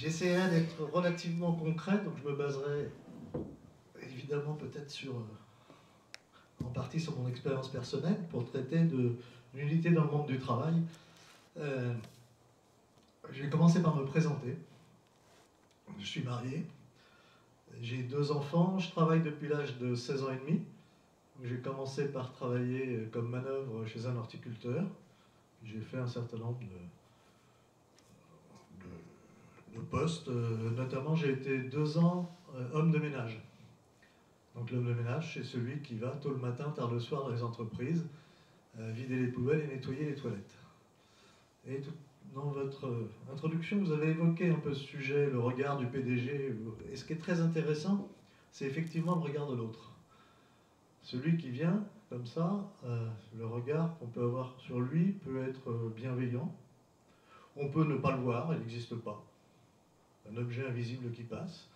J'essaierai d'être relativement concret, donc je me baserai évidemment peut-être en partie sur mon expérience personnelle pour traiter de l'unité dans le monde du travail. Je vais commencer par me présenter. Je suis marié, j'ai 2 enfants, je travaille depuis l'âge de 16 ans et demi. J'ai commencé par travailler comme manœuvre chez un horticulteur. J'ai fait un certain nombre de postes, notamment j'ai été 2 ans homme de ménage. Donc l'homme de ménage, c'est celui qui va tôt le matin, tard le soir dans les entreprises, vider les poubelles et nettoyer les toilettes. Et dans votre introduction, vous avez évoqué un peu ce sujet, le regard du PDG. Et ce qui est très intéressant, c'est effectivement le regard de l'autre. Celui qui vient, comme ça, le regard qu'on peut avoir sur lui peut être bienveillant. On peut ne pas le voir, il n'existe pas. Un objet invisible qui passe.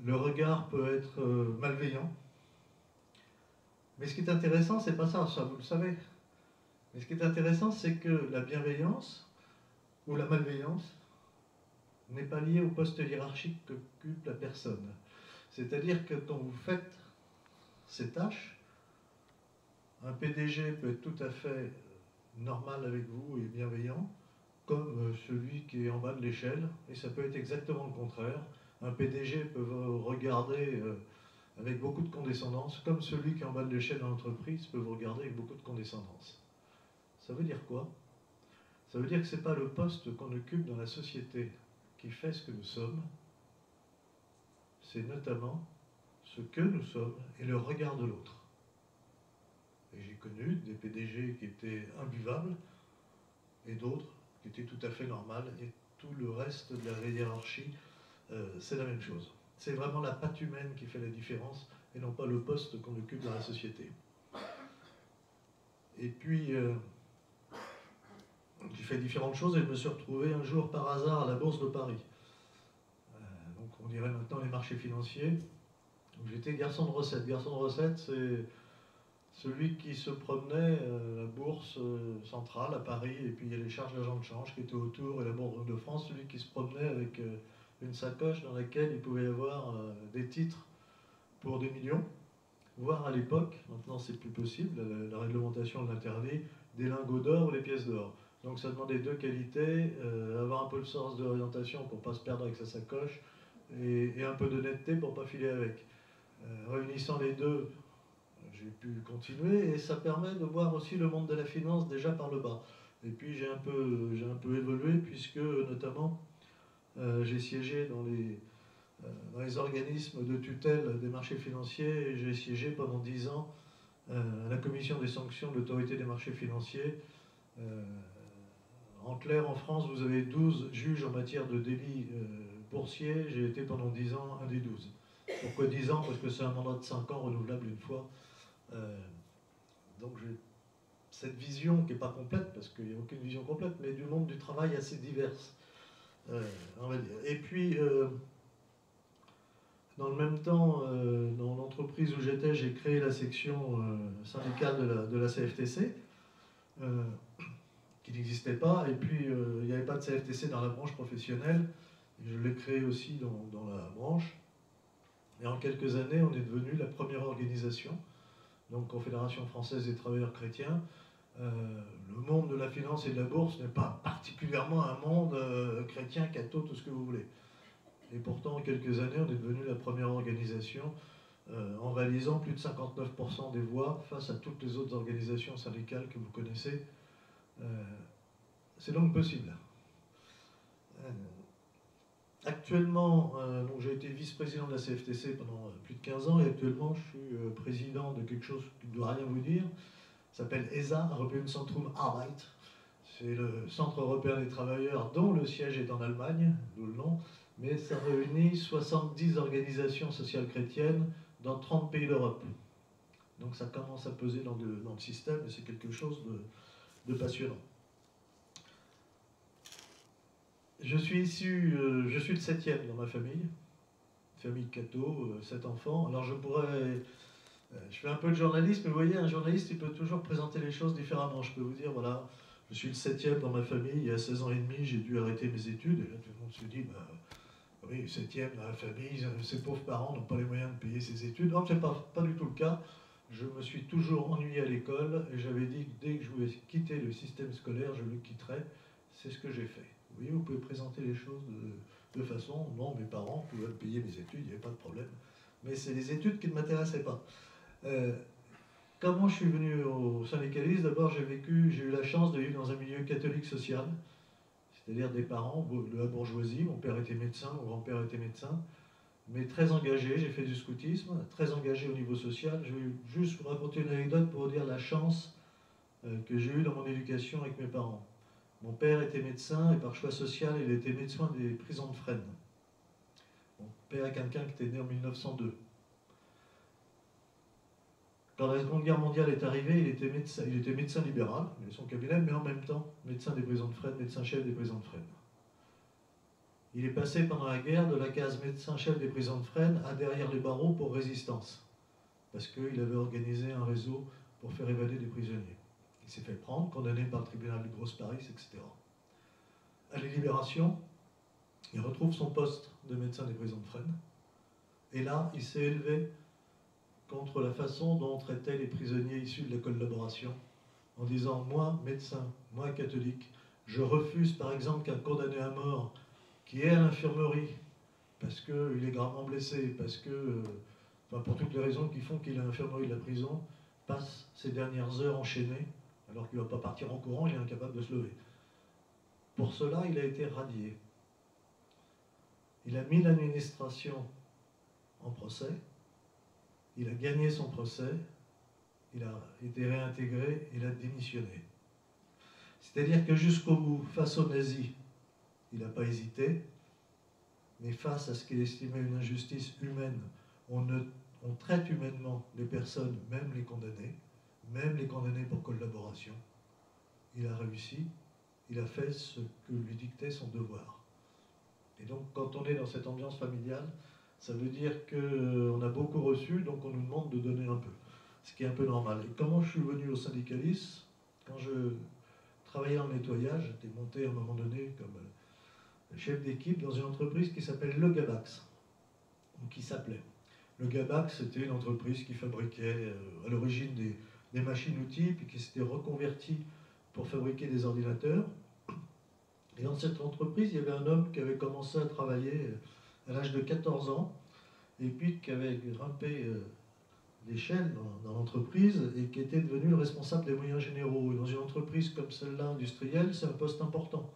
Le regard peut être malveillant. Mais ce qui est intéressant, c'est pas ça, vous le savez. Mais ce qui est intéressant, c'est que la bienveillance ou la malveillance n'est pas liée au poste hiérarchique qu'occupe la personne. C'est-à-dire que quand vous faites ces tâches, un PDG peut être tout à fait normal avec vous et bienveillant, comme celui qui est en bas de l'échelle, et ça peut être exactement le contraire. Un PDG peut vous regarder avec beaucoup de condescendance, comme celui qui est en bas de l'échelle dans l'entreprise peut vous regarder avec beaucoup de condescendance. Ça veut dire quoi? Ça veut dire que ce n'est pas le poste qu'on occupe dans la société qui fait ce que nous sommes, c'est notamment ce que nous sommes et le regard de l'autre. Et j'ai connu des PDG qui étaient imbuvables et d'autres qui étaient tout à fait normales, et tout le reste de la hiérarchie, c'est la même chose. C'est vraiment la patte humaine qui fait la différence et non pas le poste qu'on occupe dans la société. Et puis, j'ai fait différentes choses et je me suis retrouvé un jour par hasard à la Bourse de Paris. Donc on dirait maintenant les marchés financiers. J'étais garçon de recette. Garçon de recette, c'est celui qui se promenait à la bourse centrale à Paris, et puis il y a les charges d'agent de change qui étaient autour, et la Bourse de France, celui qui se promenait avec une sacoche dans laquelle il pouvait y avoir des titres pour des millions, voire à l'époque, maintenant c'est plus possible, la réglementation l'interdit, des lingots d'or ou des pièces d'or. Donc ça demandait 2 qualités, avoir un peu le sens de l'orientation pour ne pas se perdre avec sa sacoche, et un peu d'honnêteté pour ne pas filer avec. Réunissant les deux, j'ai pu continuer, et ça permet de voir aussi le monde de la finance déjà par le bas. Et puis j'ai un peu évolué, puisque notamment j'ai siégé dans les organismes de tutelle des marchés financiers, et j'ai siégé pendant 10 ans à la commission des sanctions de l'autorité des marchés financiers. En clair, en France, vous avez 12 juges en matière de délits boursiers. J'ai été pendant 10 ans un des 12. Pourquoi 10 ans? Parce que c'est un mandat de 5 ans renouvelable une fois. Donc j'ai cette vision qui n'est pas complète, parce qu'il n'y a aucune vision complète, mais du monde du travail assez diverse, on va dire. Et puis, dans le même temps, dans l'entreprise où j'étais, j'ai créé la section syndicale de la CFTC, qui n'existait pas, et puis il n'y avait pas de CFTC dans la branche professionnelle, et je l'ai créé aussi dans la branche. Et en quelques années, on est devenu la première organisation, donc Confédération française des travailleurs chrétiens. Le monde de la finance et de la bourse n'est pas particulièrement un monde chrétien, catho, tout ce que vous voulez. Et pourtant, en quelques années, on est devenu la première organisation en réalisant plus de 59% des voix face à toutes les autres organisations syndicales que vous connaissez. C'est donc possible. Actuellement, j'ai été vice-président de la CFTC pendant plus de 15 ans, et actuellement je suis président de quelque chose qui ne doit rien vous dire. Ça s'appelle ESA, European Centrum Arbeit. C'est le Centre européen des travailleurs dont le siège est en Allemagne, d'où le nom, mais ça réunit 70 organisations sociales chrétiennes dans 30 pays d'Europe. Donc ça commence à peser dans le système, et c'est quelque chose de passionnant. Je suis le 7e dans ma famille catho, 7 enfants. Alors je fais un peu de journalisme, mais vous voyez, un journaliste, il peut toujours présenter les choses différemment. Je peux vous dire, voilà, je suis le 7e dans ma famille, il y a 16 ans et demi, j'ai dû arrêter mes études, et là tout le monde se dit, oui, 7e dans la famille, ses pauvres parents n'ont pas les moyens de payer ses études. Non, ce n'est pas du tout le cas. Je me suis toujours ennuyé à l'école et j'avais dit que dès que je voulais quitter le système scolaire, je le quitterais. C'est ce que j'ai fait. Vous voyez, vous pouvez présenter les choses de façon, non, mes parents pouvaient payer mes études, il n'y avait pas de problème. Mais c'est les études qui ne m'intéressaient pas. Comment je suis venu au syndicalisme? D'abord, j'ai eu la chance de vivre dans un milieu catholique social, c'est-à-dire des parents de la bourgeoisie. Mon père était médecin, mon grand-père était médecin, mais très engagé. J'ai fait du scoutisme, très engagé au niveau social. Je vais juste vous raconter une anecdote pour vous dire la chance que j'ai eue dans mon éducation avec mes parents. Mon père était médecin et par choix social, il était médecin des prisons de Fresnes. Mon père est quelqu'un qui était né en 1902. Quand la Seconde Guerre mondiale est arrivée, il était médecin libéral, il avait son cabinet, mais en même temps médecin des prisons de Fresnes, médecin-chef des prisons de Fresnes. Il est passé pendant la guerre de la case médecin-chef des prisons de Fresnes à derrière les barreaux pour résistance, parce qu'il avait organisé un réseau pour faire évader des prisonniers. Il s'est fait prendre, condamné par le tribunal de Grosse-Paris, etc. À la Libération, il retrouve son poste de médecin des prisons de Fresnes, et là, il s'est élevé contre la façon dont on traitait les prisonniers issus de la collaboration, en disant, moi, médecin, moi, catholique, je refuse par exemple qu'un condamné à mort qui est à l'infirmerie, parce qu'il est gravement blessé, parce que, enfin, pour toutes les raisons qui font qu'il est à l'infirmerie de la prison, passe ses dernières heures enchaînées, alors qu'il ne va pas partir en courant, il est incapable de se lever. Pour cela, il a été radié. Il a mis l'administration en procès, il a gagné son procès, il a été réintégré, il a démissionné. C'est-à-dire que jusqu'au bout, face aux nazis, il n'a pas hésité, mais face à ce qu'il estimait une injustice humaine, on traite humainement les personnes, même les condamnés pour collaboration. Il a réussi, il a fait ce que lui dictait son devoir. Et donc, quand on est dans cette ambiance familiale, ça veut dire qu'on a beaucoup reçu, donc on nous demande de donner un peu, ce qui est un peu normal. Et comment je suis venu au syndicalisme? Quand je travaillais en nettoyage, j'étais monté à un moment donné comme chef d'équipe dans une entreprise qui s'appelle Le Gabax, ou qui s'appelait. Le Gabax, c'était une entreprise qui fabriquait à l'origine des machines-outils, puis qui s'était reconvertie pour fabriquer des ordinateurs. Et dans cette entreprise, il y avait un homme qui avait commencé à travailler à l'âge de 14 ans, et puis qui avait grimpé l'échelle dans l'entreprise, et qui était devenu le responsable des moyens généraux. Et dans une entreprise comme celle-là, industrielle, c'est un poste important.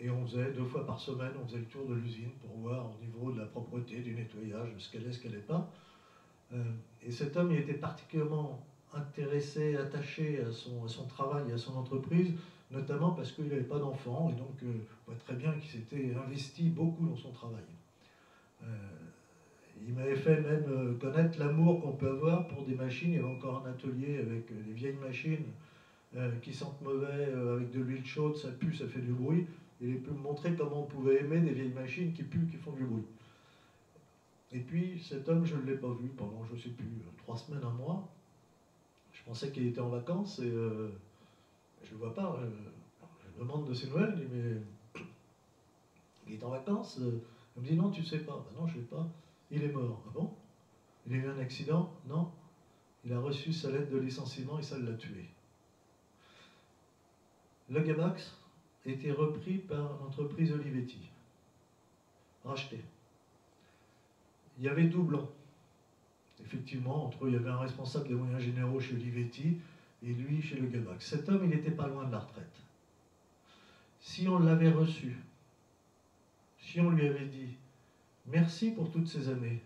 Et on faisait 2 fois par semaine, on faisait le tour de l'usine pour voir au niveau de la propreté, du nettoyage, ce qu'elle est, ce qu'elle n'est pas. Et cet homme, il était particulièrement intéressé, attaché à son travail et à son entreprise, notamment parce qu'il n'avait pas d'enfant, et donc on voit très bien qu'il s'était investi beaucoup dans son travail. Il m'avait fait même connaître l'amour qu'on peut avoir pour des machines. Il y avait encore un atelier avec des vieilles machines qui sentent mauvais, avec de l'huile chaude, ça pue, ça fait du bruit. Il a pu me montrer comment on pouvait aimer des vieilles machines qui puent, qui font du bruit. Et puis cet homme, je ne l'ai pas vu pendant, je ne sais plus, 3 semaines, 1 mois. Je pensais qu'il était en vacances et je ne le vois pas. Je demande de ses nouvelles, je dis, mais il est en vacances. Il me dit, non, tu ne sais pas. Ben non, je ne sais pas. Il est mort. Ah bon? Il a eu un accident? Non. Il a reçu sa lettre de licenciement et ça l'a tué. Le Gabax a été repris par l'entreprise Olivetti, racheté. Il y avait doublon. Effectivement, entre eux, il y avait un responsable des moyens généraux chez Olivetti et lui chez le Gabax. Cet homme, il n'était pas loin de la retraite. Si on l'avait reçu, si on lui avait dit « Merci pour toutes ces années,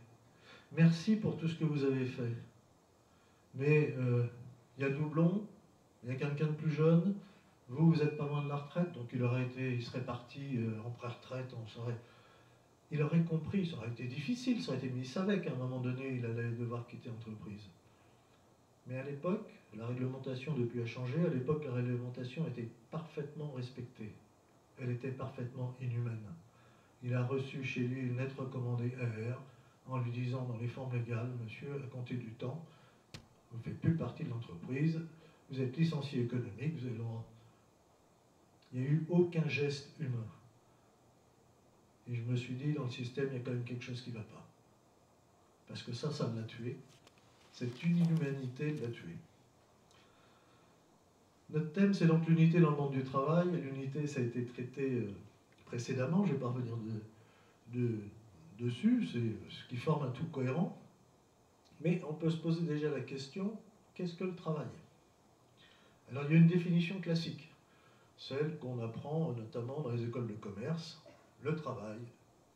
merci pour tout ce que vous avez fait, mais il y a doublon, il y a quelqu'un de plus jeune, vous n'êtes pas loin de la retraite, donc il serait parti en pré-retraite, il aurait compris, ça aurait été difficile, ça aurait été, mais il savait qu'à un moment donné, il allait devoir quitter l'entreprise. Mais à l'époque, la réglementation depuis a changé, à l'époque, la réglementation était parfaitement respectée. Elle était parfaitement inhumaine. Il a reçu chez lui une lettre recommandée AR en lui disant dans les formes légales, monsieur, à compter du temps, vous ne faites plus partie de l'entreprise, vous êtes licencié économique, vous avez le droit. Il n'y a eu aucun geste humain. Et je me suis dit, dans le système, il y a quand même quelque chose qui ne va pas. Parce que ça me l'a tué. Cette inhumanité l'a tué. Notre thème, c'est donc l'unité dans le monde du travail. L'unité, ça a été traité précédemment, je ne vais pas revenir dessus, c'est ce qui forme un tout cohérent. Mais on peut se poser déjà la question, qu'est-ce que le travail? Alors il y a une définition classique, celle qu'on apprend notamment dans les écoles de commerce. Le travail,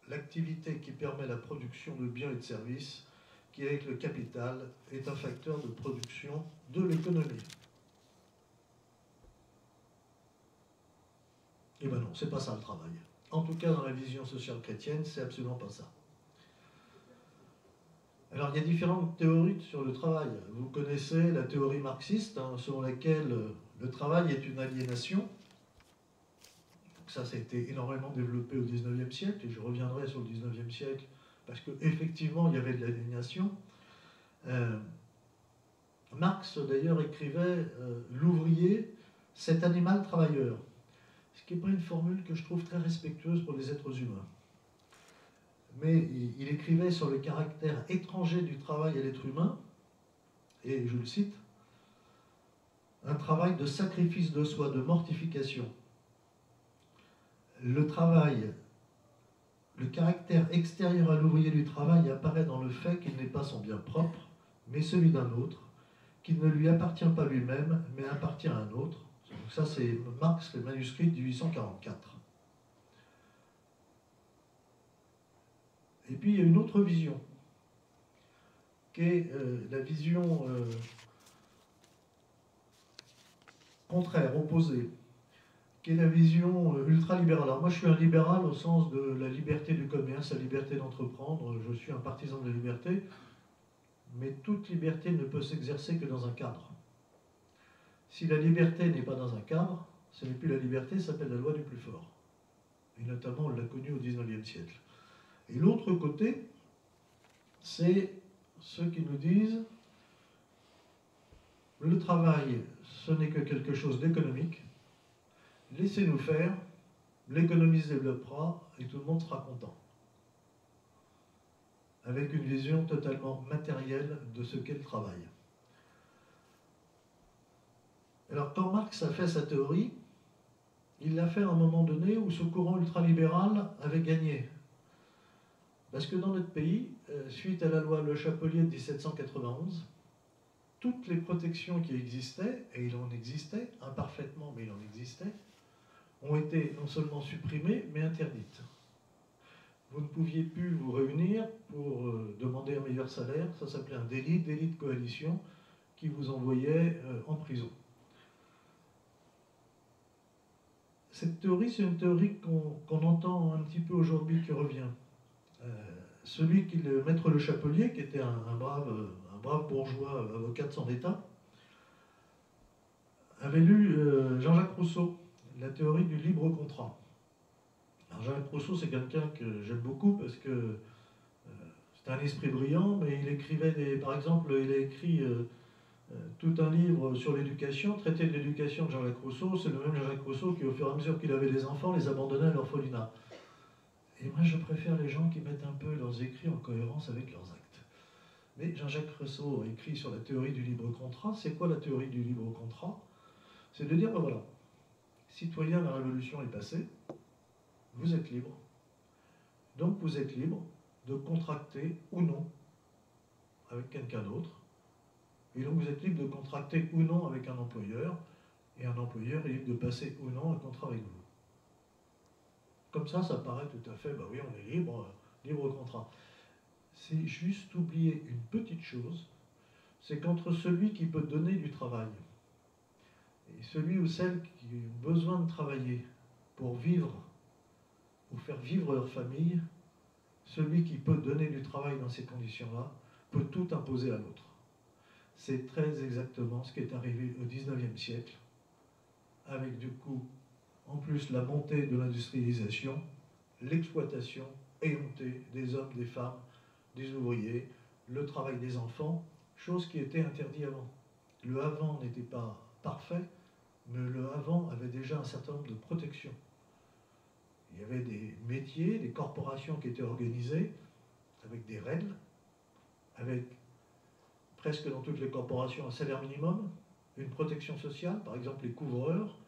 l'activité qui permet la production de biens et de services, qui avec le capital est un facteur de production de l'économie. Eh bien non, c'est pas ça le travail. En tout cas, dans la vision sociale chrétienne, c'est absolument pas ça. Alors, il y a différentes théories sur le travail. Vous connaissez la théorie marxiste, selon laquelle le travail est une aliénation. Donc ça a été énormément développé au XIXe siècle, et je reviendrai sur le XIXe siècle, parce qu'effectivement, il y avait de l'aliénation. Marx, d'ailleurs, écrivait l'ouvrier, cet animal travailleur. Ce qui n'est pas une formule que je trouve très respectueuse pour les êtres humains. Mais il écrivait sur le caractère étranger du travail à l'être humain, et je le cite, un travail de sacrifice de soi, de mortification. Le travail, le caractère extérieur à l'ouvrier du travail apparaît dans le fait qu'il n'est pas son bien propre, mais celui d'un autre, qu'il ne lui appartient pas lui-même, mais appartient à un autre. Donc ça, c'est Marx, le manuscrit de 1844. Et puis, il y a une autre vision, qui est la vision contraire, opposée, qui est la vision ultralibérale. Alors moi, je suis un libéral au sens de la liberté du commerce, la liberté d'entreprendre. Je suis un partisan de la liberté, mais toute liberté ne peut s'exercer que dans un cadre. Si la liberté n'est pas dans un cadre, ce n'est plus la liberté, ça s'appelle la loi du plus fort. Et notamment, on l'a connu au XIXe siècle. Et l'autre côté, c'est ceux qui nous disent le travail, ce n'est que quelque chose d'économique. Laissez-nous faire, l'économie se développera et tout le monde sera content. Avec une vision totalement matérielle de ce qu'est le travail. Alors, quand Marx a fait sa théorie, il l'a fait à un moment donné où ce courant ultralibéral avait gagné. Parce que dans notre pays, suite à la loi Le Chapelier de 1791, toutes les protections qui existaient, et il en existait, imparfaitement, mais il en existait, ont été non seulement supprimées, mais interdites. Vous ne pouviez plus vous réunir pour demander un meilleur salaire, ça s'appelait un délit de coalition, qui vous envoyait en prison. Cette théorie, c'est une théorie qu'on entend un petit peu aujourd'hui qui revient. Celui qui, le maître Le Chapelier, qui était un brave bourgeois, avocat de son État, avait lu Jean-Jacques Rousseau, la théorie du libre contrat. Alors Jean-Jacques Rousseau, c'est quelqu'un que j'aime beaucoup parce que c'est un esprit brillant, mais il écrivait par exemple, il a écrit tout un livre sur l'éducation, traité de l'éducation de Jean-Jacques Rousseau. C'est le même Jean-Jacques Rousseau qui, au fur et à mesure qu'il avait des enfants, les abandonnait à l'orphelinat. Et moi, je préfère les gens qui mettent un peu leurs écrits en cohérence avec leurs actes. Mais Jean-Jacques Rousseau a écrit sur la théorie du libre contrat. C'est quoi la théorie du libre contrat? C'est de dire, ben voilà, citoyens, la révolution est passée, vous êtes libres. Donc vous êtes libre de contracter ou non avec quelqu'un d'autre. Et donc vous êtes libre de contracter ou non avec un employeur, et un employeur est libre de passer ou non un contrat avec vous. Comme ça paraît tout à fait, bah oui, on est libre, libre contrat. C'est juste oublier une petite chose, c'est qu'entre celui qui peut donner du travail et celui ou celle qui a besoin de travailler pour vivre, ou faire vivre leur famille, celui qui peut donner du travail dans ces conditions-là peut tout imposer à l'autre. C'est très exactement ce qui est arrivé au XIXe siècle, avec du coup, en plus, la montée de l'industrialisation, l'exploitation éhontée des hommes, des femmes, des ouvriers, le travail des enfants, chose qui était interdite avant. Le avant n'était pas parfait, mais le avant avait déjà un certain nombre de protections. Il y avait des métiers, des corporations qui étaient organisées avec des règles, avec presque dans toutes les corporations un salaire minimum, une protection sociale, par exemple les couvreurs,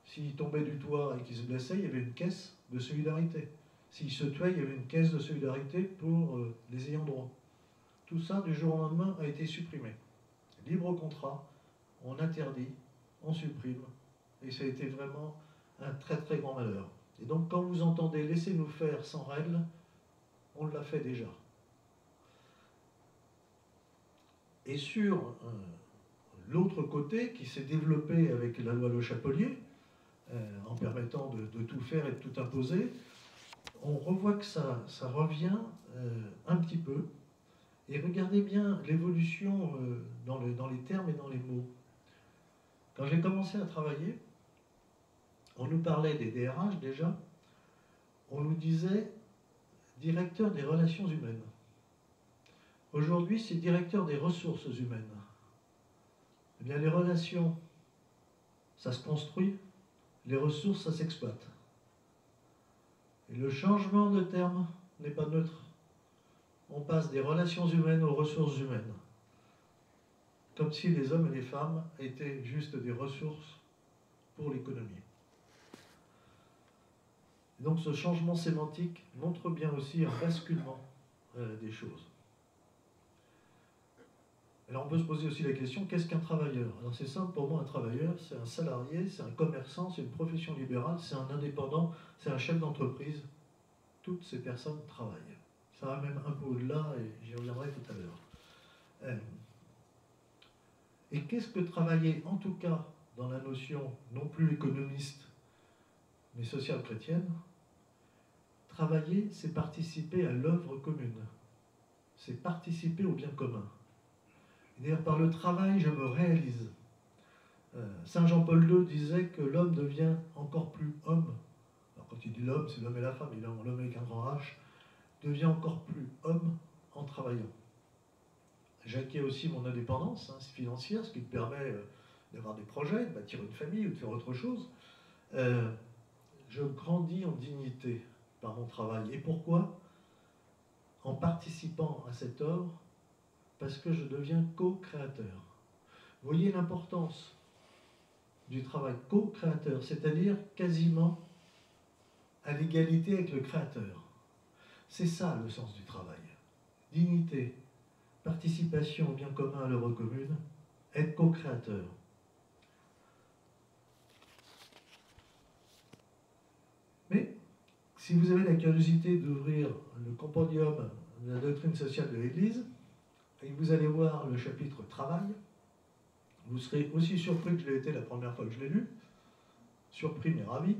s'ils tombaient du toit et qu'ils se blessaient, il y avait une caisse de solidarité. S'ils se tuaient, il y avait une caisse de solidarité pour les ayants droit. Tout ça, du jour au lendemain, a été supprimé. Libre contrat, on interdit, on supprime, et ça a été vraiment un très très grand malheur. Et donc quand vous entendez « laissez-nous faire sans règles », on l'a fait déjà. Et sur l'autre côté, qui s'est développé avec la loi Le Chapelier, en permettant de tout faire et de tout imposer, on revoit que ça revient un petit peu. Et regardez bien l'évolution dans les termes et dans les mots. Quand j'ai commencé à travailler, on nous parlait des DRH déjà, on nous disait directeur des relations humaines. Aujourd'hui, c'est directeur des ressources humaines. Eh bien, les relations, ça se construit, les ressources, ça s'exploite. Et le changement de terme n'est pas neutre. On passe des relations humaines aux ressources humaines. Comme si les hommes et les femmes étaient juste des ressources pour l'économie. Donc ce changement sémantique montre bien aussi un basculement des choses. Alors on peut se poser aussi la question, qu'est-ce qu'un travailleur? Alors c'est simple, pour moi un travailleur, c'est un salarié, c'est un commerçant, c'est une profession libérale, c'est un indépendant, c'est un chef d'entreprise. Toutes ces personnes travaillent. Ça va même un peu au-delà, et j'y reviendrai tout à l'heure. Et qu'est-ce que travailler, en tout cas dans la notion non plus économiste, mais sociale chrétienne? Travailler, c'est participer à l'œuvre commune. C'est participer au bien commun. D'ailleurs, par le travail, je me réalise. Saint Jean-Paul II disait que l'homme devient encore plus homme. Alors quand il dit l'homme, c'est l'homme et la femme, évidemment, l'homme avec un grand H, devient encore plus homme en travaillant. J'acquiers aussi mon indépendance financière, ce qui me permet d'avoir des projets, de bâtir une famille ou de faire autre chose. Je grandis en dignité par mon travail. Et pourquoi? En participant à cette œuvre, parce que je deviens co-créateur. Vous voyez l'importance du travail co-créateur, c'est-à-dire quasiment à l'égalité avec le créateur. C'est ça le sens du travail. Dignité, participation au bien commun, à l'œuvre commune, être co-créateur. Mais si vous avez la curiosité d'ouvrir le compendium de la doctrine sociale de l'Église, et que vous allez voir le chapitre travail, vous serez aussi surpris que je l'ai été la première fois que je l'ai lu, surpris mais ravi.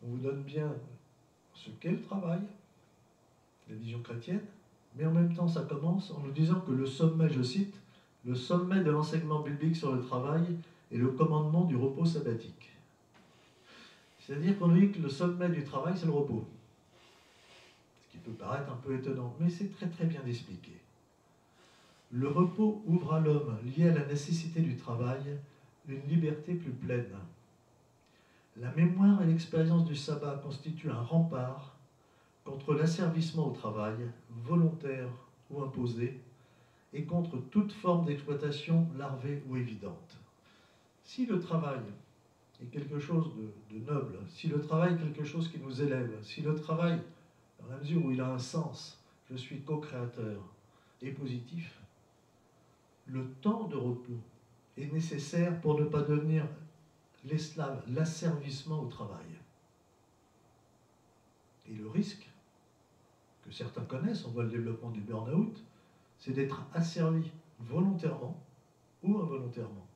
On vous donne bien ce qu'est le travail, la vision chrétienne, mais en même temps ça commence en nous disant que le sommet, je cite, le sommet de l'enseignement biblique sur le travail est le commandement du repos sabbatique. C'est-à-dire qu'on nous dit que le sommet du travail, c'est le repos. Ce qui peut paraître un peu étonnant, mais c'est très très bien expliqué. Le repos ouvre à l'homme, lié à la nécessité du travail, une liberté plus pleine. La mémoire et l'expérience du sabbat constituent un rempart contre l'asservissement au travail, volontaire ou imposé, et contre toute forme d'exploitation larvée ou évidente. Si le travail est quelque chose de noble, si le travail est quelque chose qui nous élève, si le travail, dans la mesure où il a un sens, je suis co-créateur, est positif, le temps de repos est nécessaire pour ne pas devenir l'esclave, l'asservissement au travail. Et le risque, que certains connaissent, on voit le développement du burn-out, c'est d'être asservi volontairement ou involontairement.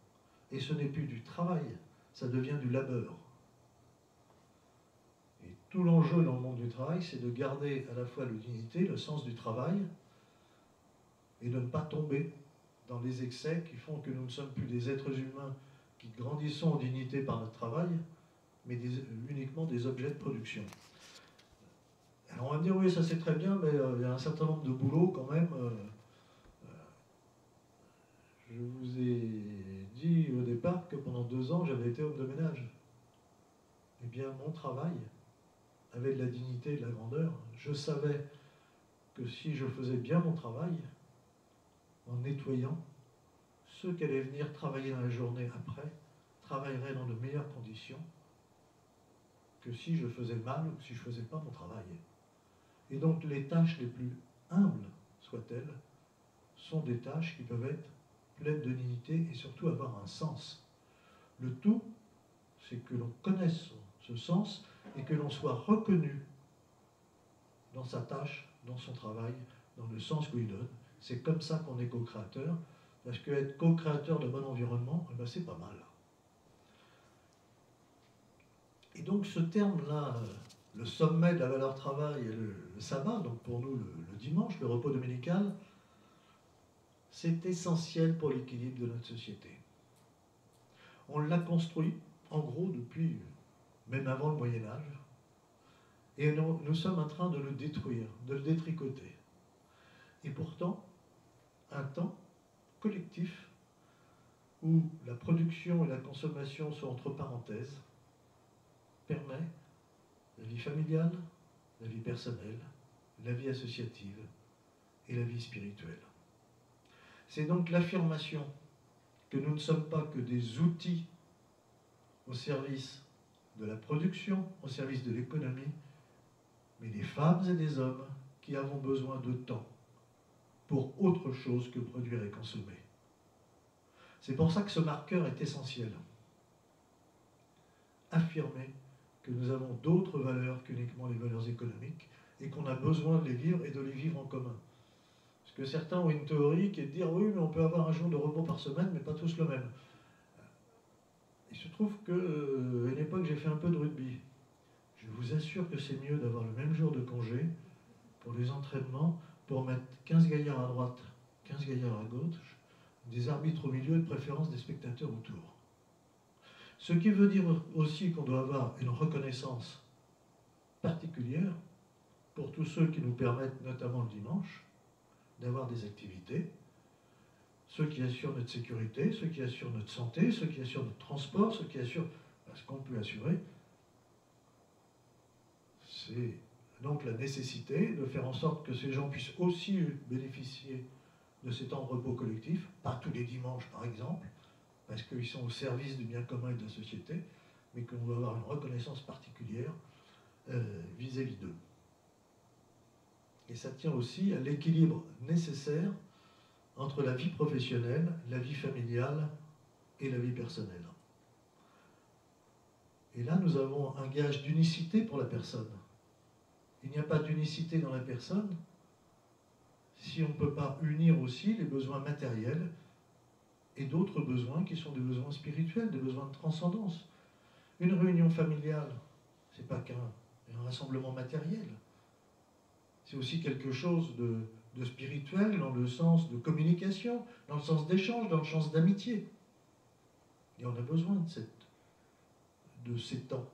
Et ce n'est plus du travail, ça devient du labeur. Et tout l'enjeu dans le monde du travail, c'est de garder à la fois la dignité, le sens du travail, et de ne pas tomber dans les excès qui font que nous ne sommes plus des êtres humains qui grandissons en dignité par notre travail, mais uniquement des objets de production. Alors on va me dire, oui, ça c'est très bien, mais il y a un certain nombre de boulots quand même. Je vous ai dit au départ que pendant 2 ans, j'avais été homme de ménage. Eh bien, mon travail, avait de la dignité et de la grandeur. Je savais que si je faisais bien mon travail, en nettoyant, ceux qui allaient venir travailler dans la journée après travailleraient dans de meilleures conditions que si je faisais mal ou si je ne faisais pas mon travail. Et donc les tâches les plus humbles soient-elles, sont des tâches qui peuvent être pleines de dignité et surtout avoir un sens. Le tout, c'est que l'on connaisse ce sens et que l'on soit reconnu dans sa tâche, dans son travail, dans le sens qu'on lui donne. C'est comme ça qu'on est co-créateur, parce qu'être co-créateur de bon environnement, eh ben, c'est pas mal. Et donc ce terme-là, le sommet de la valeur travail et le sabbat, donc pour nous le dimanche, le repos dominical, c'est essentiel pour l'équilibre de notre société. On l'a construit, en gros, depuis même avant le Moyen-Âge, et nous sommes en train de le détruire, de le détricoter. Et pourtant, un temps collectif où la production et la consommation sont entre parenthèses permet la vie familiale, la vie personnelle, la vie associative et la vie spirituelle. C'est donc l'affirmation que nous ne sommes pas que des outils au service de la production, au service de l'économie, mais des femmes et des hommes qui avons besoin de temps pour autre chose que produire et consommer. C'est pour ça que ce marqueur est essentiel. Affirmer que nous avons d'autres valeurs qu'uniquement les valeurs économiques et qu'on a besoin de les vivre et de les vivre en commun. Parce que certains ont une théorie qui est de dire oui, mais on peut avoir un jour de repos par semaine, mais pas tous le même. Il se trouve qu'à une époque, j'ai fait un peu de rugby. Je vous assure que c'est mieux d'avoir le même jour de congé pour les entraînements, pour mettre 15 gaillards à droite, 15 gaillards à gauche, des arbitres au milieu et de préférence des spectateurs autour. Ce qui veut dire aussi qu'on doit avoir une reconnaissance particulière pour tous ceux qui nous permettent, notamment le dimanche, d'avoir des activités, ceux qui assurent notre sécurité, ceux qui assurent notre santé, ceux qui assurent notre transport, ceux qui assurent ce qu'on peut assurer. C'est donc la nécessité de faire en sorte que ces gens puissent aussi bénéficier de ces temps de repos collectifs, pas tous les dimanches par exemple, parce qu'ils sont au service du bien commun et de la société, mais qu'on doit avoir une reconnaissance particulière vis-à-vis d'eux. Et ça tient aussi à l'équilibre nécessaire entre la vie professionnelle, la vie familiale et la vie personnelle. Et là, nous avons un gage d'unicité pour la personne. Il n'y a pas d'unicité dans la personne si on ne peut pas unir aussi les besoins matériels et d'autres besoins qui sont des besoins spirituels, des besoins de transcendance. Une réunion familiale, ce n'est pas qu'un rassemblement matériel. C'est aussi quelque chose de spirituel dans le sens de communication, dans le sens d'échange, dans le sens d'amitié. Et on a besoin de ces temps.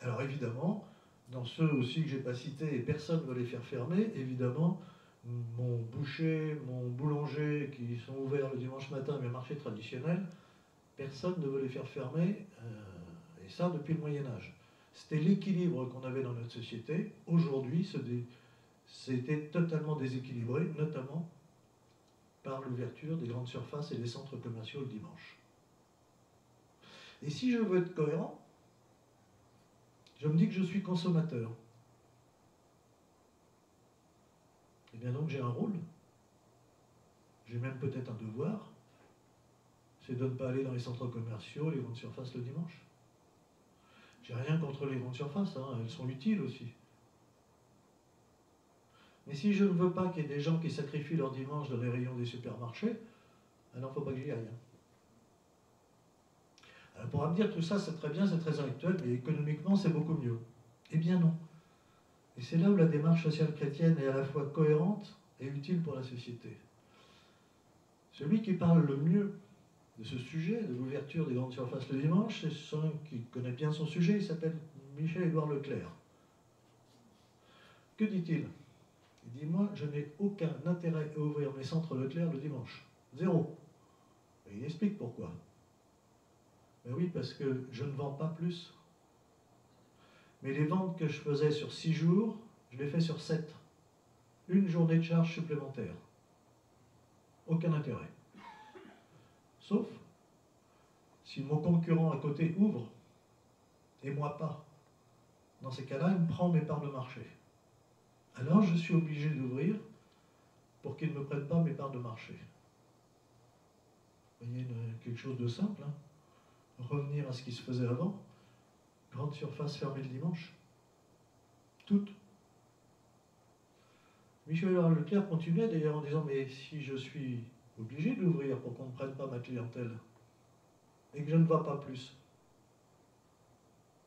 Alors évidemment, dans ceux aussi que je n'ai pas cités, et personne ne veut les faire fermer, évidemment, mon boucher, mon boulanger qui sont ouverts le dimanche matin, mes marchés traditionnels, personne ne veut les faire fermer, et ça depuis le Moyen-Âge. C'était l'équilibre qu'on avait dans notre société. Aujourd'hui, c'était totalement déséquilibré, notamment par l'ouverture des grandes surfaces et des centres commerciaux le dimanche. Et si je veux être cohérent, je me dis que je suis consommateur. Et bien donc j'ai un rôle, j'ai même peut-être un devoir, c'est de ne pas aller dans les centres commerciaux, les grandes surfaces le dimanche. J'ai rien contre les grandes surfaces, hein, elles sont utiles aussi. Mais si je ne veux pas qu'il y ait des gens qui sacrifient leur dimanche dans les rayons des supermarchés, alors il ne faut pas que j'y aille. Alors, on pourra me dire tout ça c'est très bien, c'est très intellectuel, mais économiquement c'est beaucoup mieux. Eh bien non. Et c'est là où la démarche sociale chrétienne est à la fois cohérente et utile pour la société. Celui qui parle le mieux de ce sujet, de l'ouverture des grandes surfaces le dimanche, c'est celui qui connaît bien son sujet, il s'appelle Michel-Édouard Leclerc. Que dit-il ? Il dit, moi, je n'ai aucun intérêt à ouvrir mes centres Leclerc le dimanche. Zéro. Et il explique pourquoi. Ben oui, parce que je ne vends pas plus. Mais les ventes que je faisais sur 6 jours, je les fais sur 7. Une journée de charge supplémentaire. Aucun intérêt. Sauf si mon concurrent à côté ouvre, et moi pas. Dans ces cas-là, il me prend mes parts de marché. Alors je suis obligé d'ouvrir pour qu'il ne me prenne pas mes parts de marché. Vous voyez, quelque chose de simple, hein. Revenir à ce qui se faisait avant. Grande surface fermée le dimanche. Toutes. Michel Leclerc continuait d'ailleurs en disant, mais si je suis obligé d'ouvrir pour qu'on ne prenne pas ma clientèle, et que je ne vois pas plus,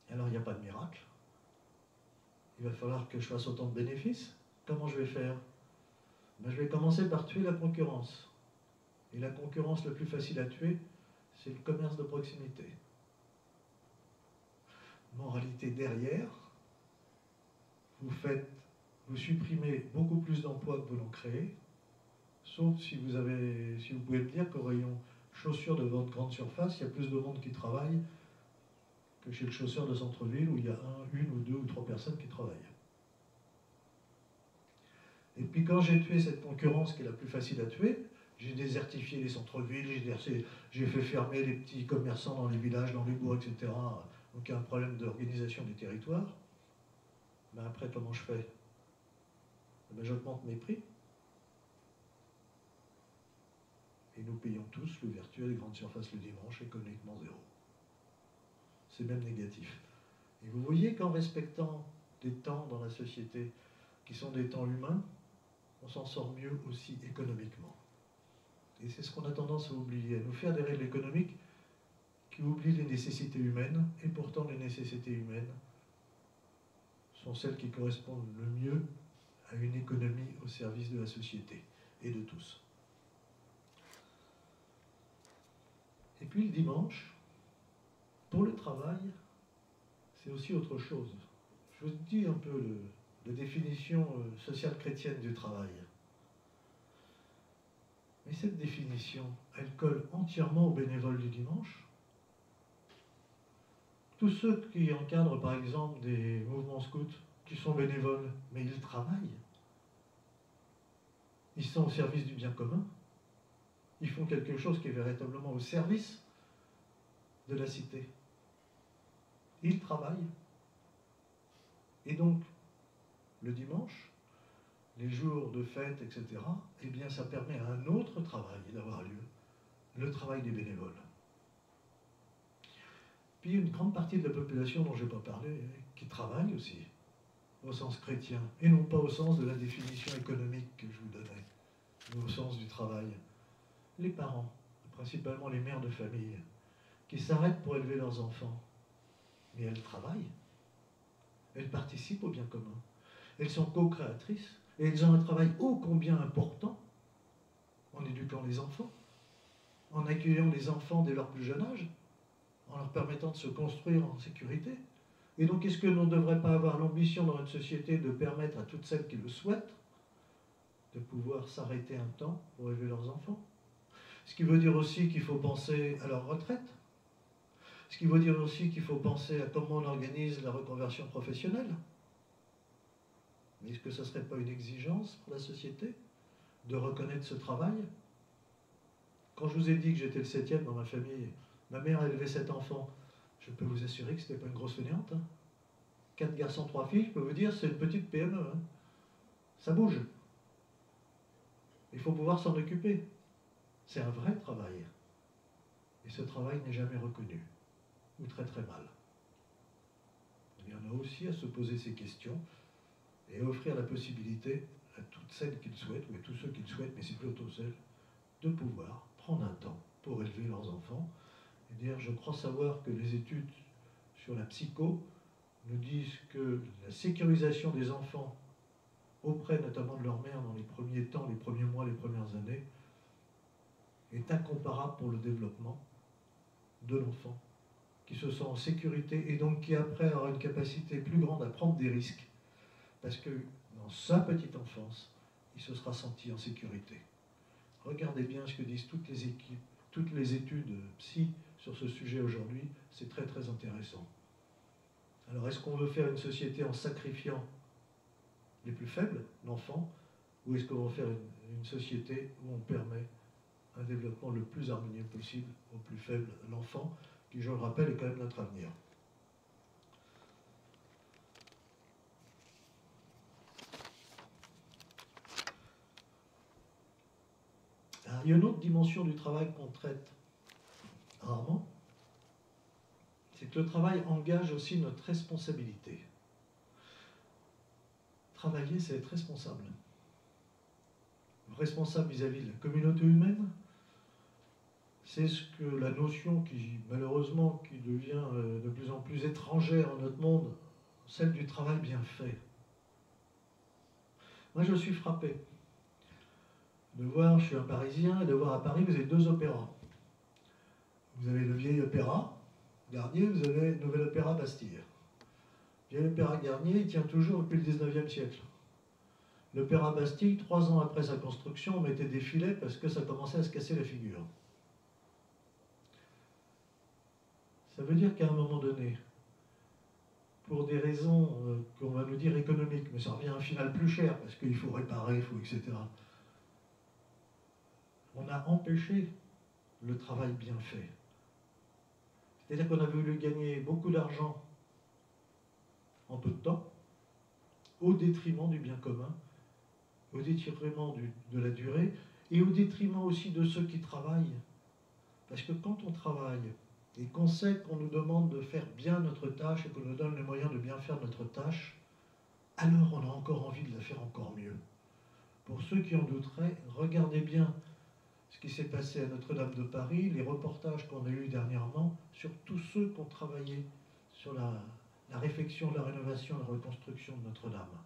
alors il n'y a pas de miracle. Il va falloir que je fasse autant de bénéfices. Comment je vais faire? Ben, je vais commencer par tuer la concurrence. Et la concurrence la plus facile à tuer, c'est le commerce de proximité. Moralité derrière, vous supprimez beaucoup plus d'emplois que vous n'en créez, sauf si vous pouvez me dire qu'au rayon chaussures de votre grande surface, il y a plus de monde qui travaille que chez le chausseur de centre-ville où il y a une ou deux ou trois personnes qui travaillent. Et puis quand j'ai tué cette concurrence qui est la plus facile à tuer, j'ai désertifié les centres-villes, j'ai fait fermer les petits commerçants dans les villages, dans les bourgs, etc. Donc il y a un problème d'organisation des territoires. Ben après, comment je fais? Ben, j'augmente mes prix. Et nous payons tous l'ouverture des grandes surfaces le dimanche, économiquement zéro. C'est même négatif. Et vous voyez qu'en respectant des temps dans la société qui sont des temps humains, on s'en sort mieux aussi économiquement. Et c'est ce qu'on a tendance à oublier, à nous faire des règles économiques qui oublient les nécessités humaines, et pourtant les nécessités humaines sont celles qui correspondent le mieux à une économie au service de la société et de tous. Et puis le dimanche, pour le travail, c'est aussi autre chose. Je vous dis un peu la définition sociale chrétienne du travail. Mais cette définition, elle colle entièrement aux bénévoles du dimanche. Tous ceux qui encadrent par exemple des mouvements scouts, qui sont bénévoles, mais ils travaillent. Ils sont au service du bien commun. Ils font quelque chose qui est véritablement au service de la cité. Ils travaillent. Et donc, le dimanche, les jours de fête, etc., eh bien, ça permet à un autre travail d'avoir lieu, le travail des bénévoles. Puis une grande partie de la population dont je n'ai pas parlé, qui travaille aussi, au sens chrétien, et non pas au sens de la définition économique que je vous donnais, mais au sens du travail. Les parents, principalement les mères de famille, qui s'arrêtent pour élever leurs enfants, mais elles travaillent, elles participent au bien commun, elles sont co-créatrices, et elles ont un travail ô combien important en éduquant les enfants, en accueillant les enfants dès leur plus jeune âge, en leur permettant de se construire en sécurité. Et donc, est-ce que l'on ne devrait pas avoir l'ambition dans notre société de permettre à toutes celles qui le souhaitent de pouvoir s'arrêter un temps pour élever leurs enfants? Ce qui veut dire aussi qu'il faut penser à leur retraite. Ce qui veut dire aussi qu'il faut penser à comment on organise la reconversion professionnelle. Mais est-ce que ce ne serait pas une exigence pour la société de reconnaître ce travail? Quand je vous ai dit que j'étais le 7e dans ma famille, ma mère a élevé 7 enfants, je peux vous assurer que ce n'était pas une grosse fainéante. 4 garçons, 3 filles, je peux vous dire, c'est une petite PME. Ça bouge. Il faut pouvoir s'en occuper. C'est un vrai travail. Et ce travail n'est jamais reconnu. Ou très très mal. Il y en a aussi à se poser ces questions et à offrir la possibilité à toutes celles qui le souhaitent, ou à tous ceux qui le souhaitent, mais c'est plutôt celles, de pouvoir prendre un temps pour élever leurs enfants. Et dire, je crois savoir que les études sur la psycho nous disent que la sécurisation des enfants auprès notamment de leur mère dans les premiers temps, les premiers mois, les premières années, est incomparable pour le développement de l'enfant, qui se sent en sécurité et donc qui après aura une capacité plus grande à prendre des risques, parce que dans sa petite enfance, il se sera senti en sécurité. Regardez bien ce que disent toutes les études psy sur ce sujet aujourd'hui, c'est très très intéressant. Alors est-ce qu'on veut faire une société en sacrifiant les plus faibles, l'enfant, ou est-ce qu'on veut faire une société où on permet un développement le plus harmonieux possible au plus faible, l'enfant, qui, je le rappelle, est quand même notre avenir. Alors, il y a une autre dimension du travail qu'on traite rarement, c'est que le travail engage aussi notre responsabilité. Travailler, c'est être responsable. Responsable vis-à-vis de la communauté humaine, c'est ce que la notion qui, malheureusement, qui devient de plus en plus étrangère en notre monde, celle du travail bien fait. Moi, je suis frappé de voir, je suis un Parisien, et de voir à Paris, vous avez deux opéras. Vous avez le vieil opéra Garnier, vous avez le nouvel opéra Bastille. Le vieil opéra Garnier, il tient toujours depuis le 19e siècle. L'opéra Bastille, 3 ans après sa construction, on mettait des filets parce que ça commençait à se casser la figure. Ça veut dire qu'à un moment donné, pour des raisons qu'on va nous dire économiques, mais ça revient à un final plus cher, parce qu'il faut réparer, il faut etc. On a empêché le travail bien fait. C'est-à-dire qu'on a voulu gagner beaucoup d'argent en peu de temps, au détriment du bien commun, au détriment de la durée, et au détriment aussi de ceux qui travaillent. Parce que quand on travaille, et qu'on sait qu'on nous demande de faire bien notre tâche, et qu'on nous donne les moyens de bien faire notre tâche, alors on a encore envie de la faire encore mieux. Pour ceux qui en douteraient, regardez bien ce qui s'est passé à Notre-Dame de Paris, les reportages qu'on a eus dernièrement sur tous ceux qui ont travaillé sur la réfection, la rénovation, la reconstruction de Notre-Dame.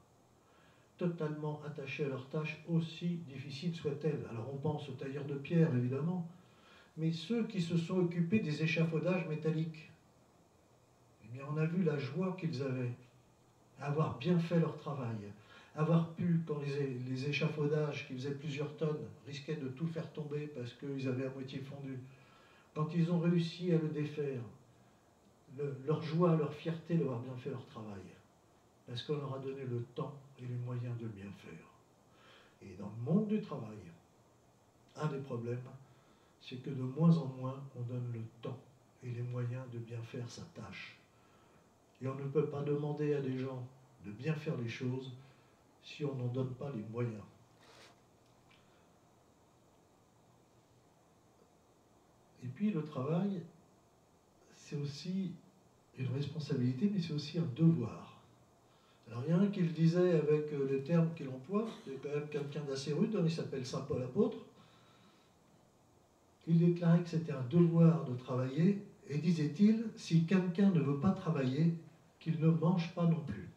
Totalement attachés à leur tâche, aussi difficile soit-elle. Alors on pense aux tailleurs de pierre, évidemment, mais ceux qui se sont occupés des échafaudages métalliques, eh bien on a vu la joie qu'ils avaient à avoir bien fait leur travail, avoir pu, quand les échafaudages qui faisaient plusieurs tonnes risquaient de tout faire tomber parce qu'ils avaient à moitié fondu, quand ils ont réussi à le défaire, leur joie, leur fierté d'avoir bien fait leur travail, parce qu'on leur a donné le temps et les moyens de bien faire. Et dans le monde du travail, un des problèmes, c'est que de moins en moins, on donne le temps et les moyens de bien faire sa tâche. Et on ne peut pas demander à des gens de bien faire les choses si on n'en donne pas les moyens. Et puis le travail, c'est aussi une responsabilité, mais c'est aussi un devoir. Alors il y en a un qui le disait avec les termes qu'il emploie, c'est quand même quelqu'un d'assez rude, il s'appelle Saint Paul apôtre. Il déclarait que c'était un devoir de travailler, et disait-il, si quelqu'un ne veut pas travailler, qu'il ne mange pas non plus.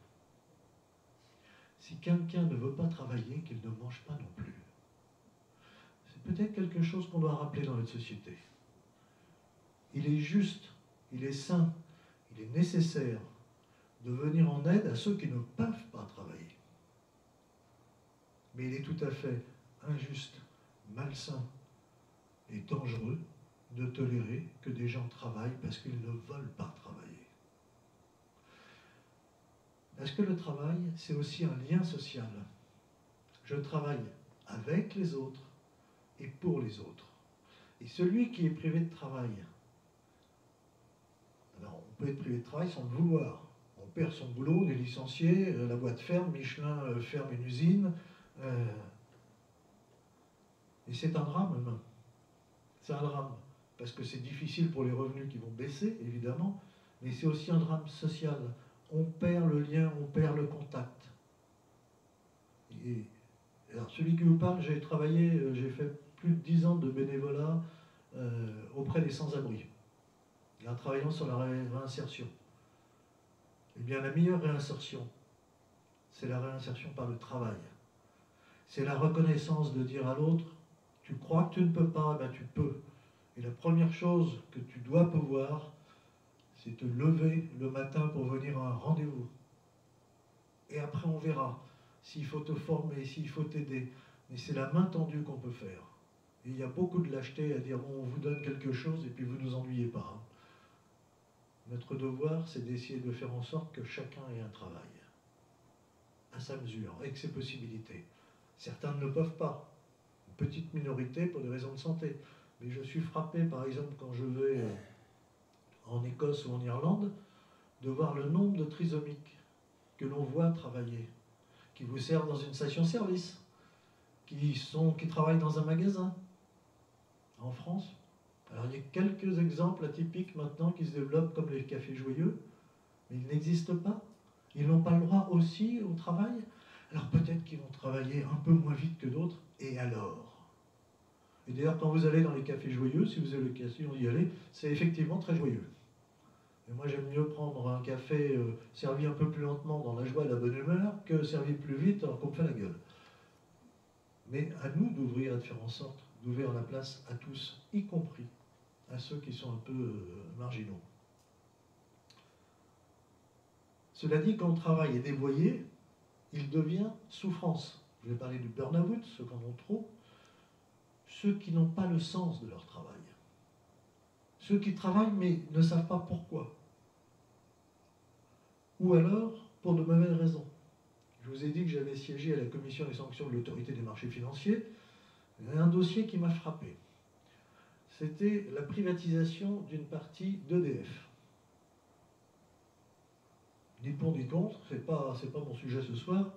Si quelqu'un ne veut pas travailler, qu'il ne mange pas non plus. C'est peut-être quelque chose qu'on doit rappeler dans notre société. Il est juste, il est sain, il est nécessaire de venir en aide à ceux qui ne peuvent pas travailler. Mais il est tout à fait injuste, malsain et dangereux de tolérer que des gens travaillent parce qu'ils ne veulent pas travailler. Parce que le travail, c'est aussi un lien social. Je travaille avec les autres et pour les autres. Et celui qui est privé de travail, alors on peut être privé de travail sans le vouloir. On perd son boulot, on est licencié, la boîte ferme, Michelin ferme une usine. Et c'est un drame même. C'est un drame. Parce que c'est difficile pour les revenus qui vont baisser, évidemment, mais c'est aussi un drame social. On perd le lien, on perd le contact. Et alors celui qui vous parle, j'ai travaillé, j'ai fait plus de 10 ans de bénévolat auprès des sans-abri, en travaillant sur la réinsertion. Eh bien, la meilleure réinsertion, c'est la réinsertion par le travail. C'est la reconnaissance de dire à l'autre, tu crois que tu ne peux pas, ben tu peux. Et la première chose que tu dois pouvoir, c'est te lever le matin pour venir à un rendez-vous. Et après, on verra s'il faut te former, s'il faut t'aider. Mais c'est la main tendue qu'on peut faire. Et il y a beaucoup de lâcheté à dire, bon, on vous donne quelque chose et puis vous ne nous ennuyez pas. Notre devoir, c'est d'essayer de faire en sorte que chacun ait un travail, à sa mesure, avec ses possibilités. Certains ne le peuvent pas, une petite minorité pour des raisons de santé. Mais je suis frappé, par exemple, quand je vais en Écosse ou en Irlande, de voir le nombre de trisomiques que l'on voit travailler, qui vous servent dans une station-service, qui travaillent dans un magasin, en France. Alors il y a quelques exemples atypiques maintenant qui se développent comme les cafés joyeux, mais ils n'existent pas. Ils n'ont pas le droit aussi au travail. Alors peut-être qu'ils vont travailler un peu moins vite que d'autres, et alors? Et d'ailleurs, quand vous allez dans les cafés joyeux, si vous avez l'occasion d'y aller, c'est effectivement très joyeux. Et moi, j'aime mieux prendre un café servi un peu plus lentement dans la joie et la bonne humeur que servi plus vite alors qu'on me fait la gueule. Mais à nous d'ouvrir et de faire en sorte d'ouvrir la place à tous, y compris à ceux qui sont un peu marginaux. Cela dit, quand le travail est dévoyé, il devient souffrance. Je vais parler du burn-out, ceux qui en ont trop, ceux qui n'ont pas le sens de leur travail. Ceux qui travaillent mais ne savent pas pourquoi. Ou alors pour de mauvaises raisons. Je vous ai dit que j'avais siégé à la commission des sanctions de l'autorité des marchés financiers. Il y a un dossier qui m'a frappé. C'était la privatisation d'une partie d'EDF. Ni pour ni contre, c'est pas mon sujet ce soir.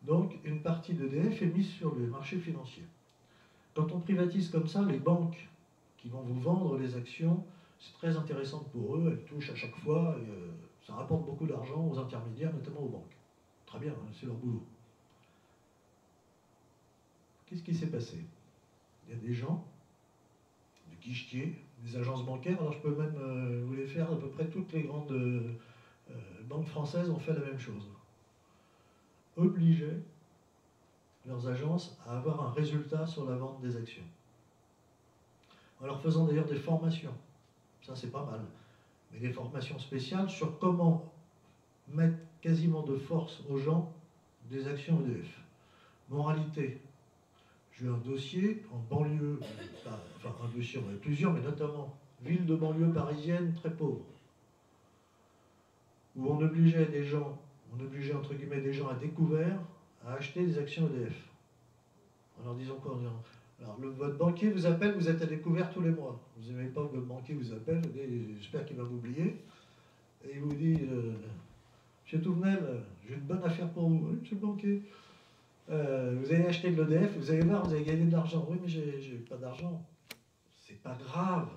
Donc une partie d'EDF est mise sur le marché financier. Quand on privatise comme ça, les banques qui vont vous vendre les actions, c'est très intéressant pour eux, elles touchent à chaque fois, et, ça rapporte beaucoup d'argent aux intermédiaires, notamment aux banques. Très bien, c'est leur boulot. Qu'est-ce qui s'est passé? Il y a des gens, des guichetiers, des agences bancaires, alors je peux même vous les faire, à peu près toutes les grandes banques françaises ont fait la même chose. Obligeaient leurs agences à avoir un résultat sur la vente des actions. En leur faisant d'ailleurs des formations, ça c'est pas mal, mais des formations spéciales sur comment mettre quasiment de force aux gens des actions EDF. Moralité, j'ai un dossier en banlieue, enfin un dossier, on en a plusieurs, mais notamment ville de banlieue parisienne très pauvre, où on obligeait des gens, entre guillemets des gens à découvert à acheter des actions EDF. En leur disant quoi? Alors, votre banquier vous appelle, vous êtes à découvert tous les mois. Vous n'aimez pas que votre banquier vous appelle, j'espère qu'il va m'oublier. Et il vous dit, Monsieur Touvenel, j'ai une bonne affaire pour vous. Oui, monsieur le banquier. Vous allez acheter de l'EDF, vous allez voir, vous allez gagner de l'argent. Oui, mais j'ai pas d'argent. C'est pas grave.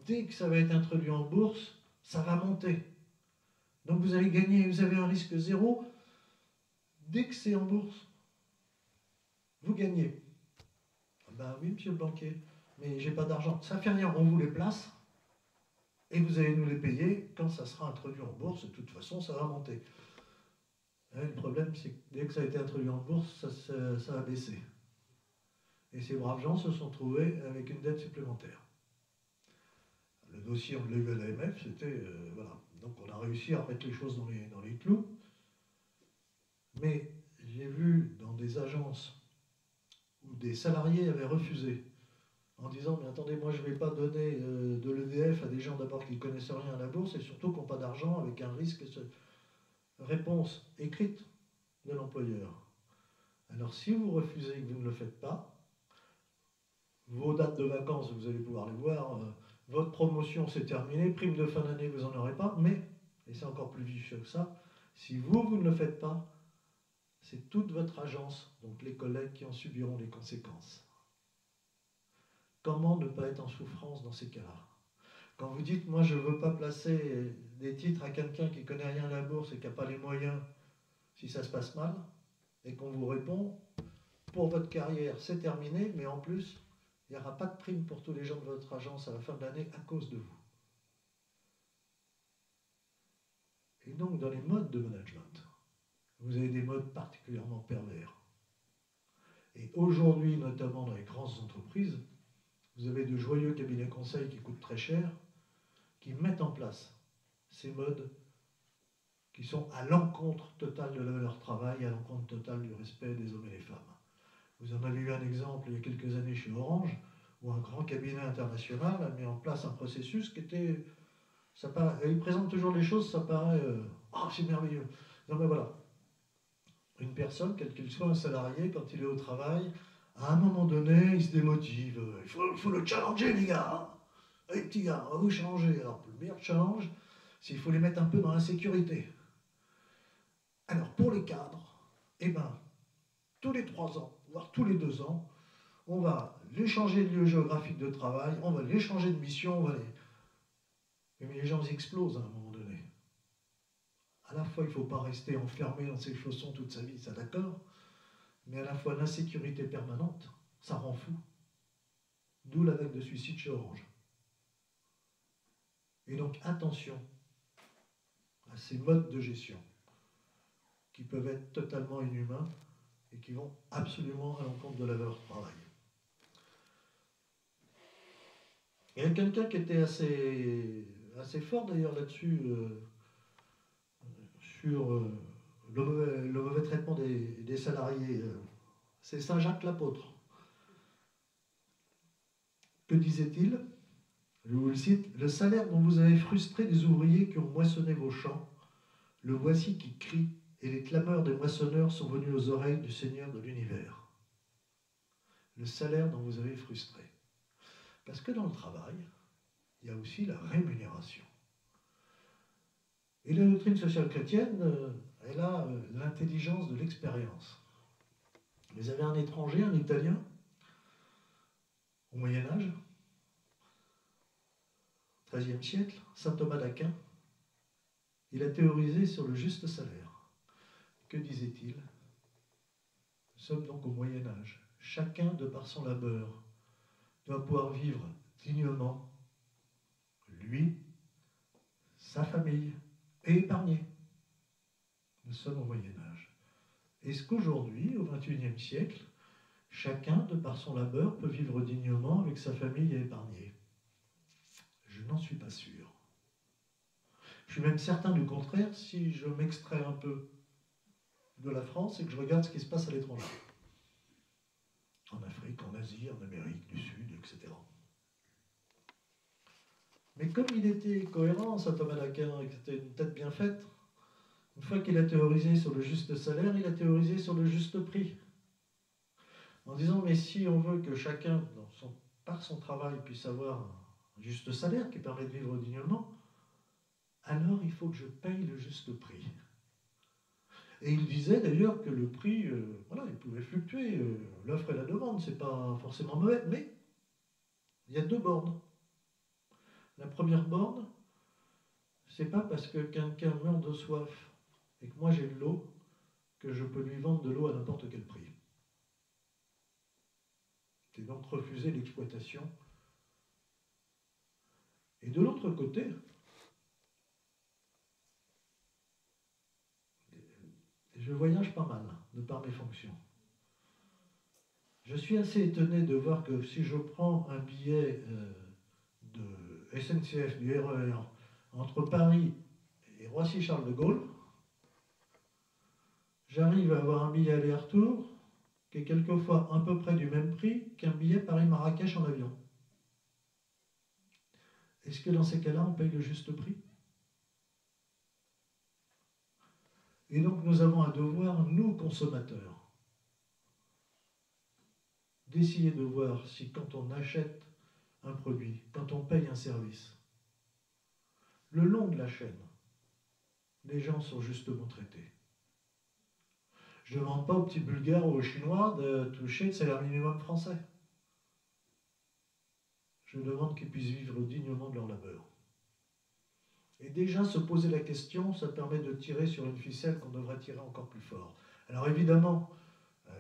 Dès que ça va être introduit en bourse, ça va monter. Donc vous allez gagner, vous avez un risque zéro. Dès que c'est en bourse, vous gagnez. Ben oui, monsieur le banquier, mais j'ai pas d'argent. Ça fait rien, on vous les place et vous allez nous les payer quand ça sera introduit en bourse. De toute façon, ça va monter. Le problème, c'est que dès que ça a été introduit en bourse, ça a baissé. Et ces braves gens se sont trouvés avec une dette supplémentaire. Le dossier, on l'a eu à l'AMF, c'était... voilà. Donc on a réussi à remettre les choses dans les clous. Mais j'ai vu dans des agences où des salariés avaient refusé, en disant, mais attendez, moi je ne vais pas donner de l'EDF à des gens d'abord qui ne connaissent rien à la bourse et surtout qui n'ont pas d'argent avec un risque. Réponse écrite de l'employeur. Alors si vous refusez et que vous ne le faites pas, vos dates de vacances, vous allez pouvoir les voir, votre promotion c'est terminé, prime de fin d'année, vous n'en aurez pas, mais, et c'est encore plus vicieux que ça, si vous ne le faites pas, c'est toute votre agence, donc les collègues qui en subiront les conséquences. Comment ne pas être en souffrance dans ces cas-là? Quand vous dites, moi je ne veux pas placer des titres à quelqu'un qui ne connaît rien à la bourse et qui n'a pas les moyens, si ça se passe mal, et qu'on vous répond, pour votre carrière c'est terminé, mais en plus, il n'y aura pas de prime pour tous les gens de votre agence à la fin de l'année à cause de vous. Et donc dans les modes de management, vous avez des modes particulièrement pervers. Et aujourd'hui, notamment dans les grandes entreprises, vous avez de joyeux cabinets conseils qui coûtent très cher, qui mettent en place ces modes qui sont à l'encontre totale de leur travail, à l'encontre totale du respect des hommes et des femmes. Vous en avez eu un exemple il y a quelques années chez Orange, où un grand cabinet international a mis en place un processus qui était il présente toujours les choses, ça paraît oh, c'est merveilleux. Non mais voilà, une personne, quel qu'il soit, un salarié, quand il est au travail, à un moment donné, il se démotive. Il faut le challenger, les gars. Les petits gars, on va vous changer. Alors, le meilleur challenge, c'est qu'il faut les mettre un peu dans la sécurité. Alors, pour les cadres, eh ben, tous les 3 ans, voire tous les 2 ans, on va les changer de lieu géographique de travail, on va les changer de mission, on va les... Mais les gens explosent à un moment donné. À la fois, il ne faut pas rester enfermé dans ses chaussons toute sa vie, ça d'accord, mais à la fois l'insécurité permanente, ça rend fou. D'où la vague de suicide chez Orange. Et donc attention à ces modes de gestion qui peuvent être totalement inhumains et qui vont absolument à l'encontre de la valeur travail. Il y a quelqu'un qui était assez fort d'ailleurs là-dessus, sur le mauvais traitement des salariés. C'est Saint Jacques l'apôtre. Que disait-il? Je vous le cite: le salaire dont vous avez frustré des ouvriers qui ont moissonné vos champs, le voici qui crie, et les clameurs des moissonneurs sont venues aux oreilles du Seigneur de l'univers. Le salaire dont vous avez frustré. Parce que dans le travail, il y a aussi la rémunération. Et la doctrine sociale chrétienne, elle a l'intelligence de l'expérience. Vous avez un étranger, un Italien, au Moyen-Âge, XIIIe siècle, saint Thomas d'Aquin, il a théorisé sur le juste salaire. Que disait-il? Nous sommes donc au Moyen-Âge. Chacun, de par son labeur, doit pouvoir vivre dignement, lui, sa famille, et épargner. Nous sommes au Moyen-Âge. Est-ce qu'aujourd'hui, au XXIe siècle, chacun, de par son labeur, peut vivre dignement avec sa famille et épargner? Je n'en suis pas sûr. Je suis même certain du contraire si je m'extrais un peu de la France et que je regarde ce qui se passe à l'étranger. En Afrique, en Asie, en Amérique du Sud, etc. Mais comme il était cohérent, saint Thomas d'Aquin, et que c'était une tête bien faite, une fois qu'il a théorisé sur le juste salaire, il a théorisé sur le juste prix. En disant, mais si on veut que chacun, par son travail, puisse avoir un juste salaire qui permet de vivre dignement, alors il faut que je paye le juste prix. Et il disait d'ailleurs que le prix, voilà, il pouvait fluctuer, l'offre et la demande, c'est pas forcément mauvais, mais il y a 2 bornes. La première borne, c'est pas parce que quelqu'un meurt de soif et que moi j'ai de l'eau que je peux lui vendre de l'eau à n'importe quel prix. C'est donc refuser l'exploitation. Et de l'autre côté, je voyage pas mal, de par mes fonctions. Je suis assez étonné de voir que si je prends un billet de SNCF, du RER, entre Paris et Roissy-Charles de Gaulle, j'arrive à avoir un billet aller-retour qui est quelquefois à peu près du même prix qu'un billet Paris-Marrakech en avion. Est-ce que dans ces cas-là, on paye le juste prix? Et donc nous avons un devoir, nous consommateurs, d'essayer de voir si quand on achète un produit, quand on paye un service, le long de la chaîne, les gens sont justement traités. Je ne demande pas aux petits Bulgares ou aux Chinois de toucher le salaire minimum français. Je demande qu'ils puissent vivre dignement de leur labeur. Et déjà se poser la question, ça permet de tirer sur une ficelle qu'on devrait tirer encore plus fort. Alors évidemment,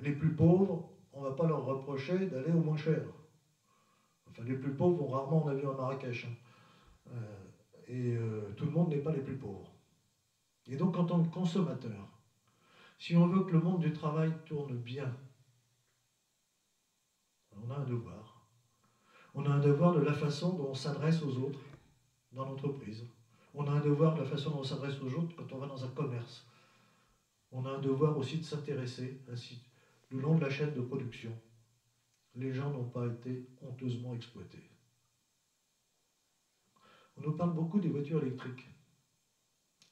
les plus pauvres, on ne va pas leur reprocher d'aller au moins cher. Enfin, les plus pauvres vont rarement en avion à Marrakech. Tout le monde n'est pas les plus pauvres. Et donc, en tant que consommateur, si on veut que le monde du travail tourne bien, on a un devoir. On a un devoir de la façon dont on s'adresse aux autres dans l'entreprise. On a un devoir de la façon dont on s'adresse aux autres quand on va dans un commerce. On a un devoir aussi de s'intéresser ainsi le long de la chaîne de production. Les gens n'ont pas été honteusement exploités. On nous parle beaucoup des voitures électriques.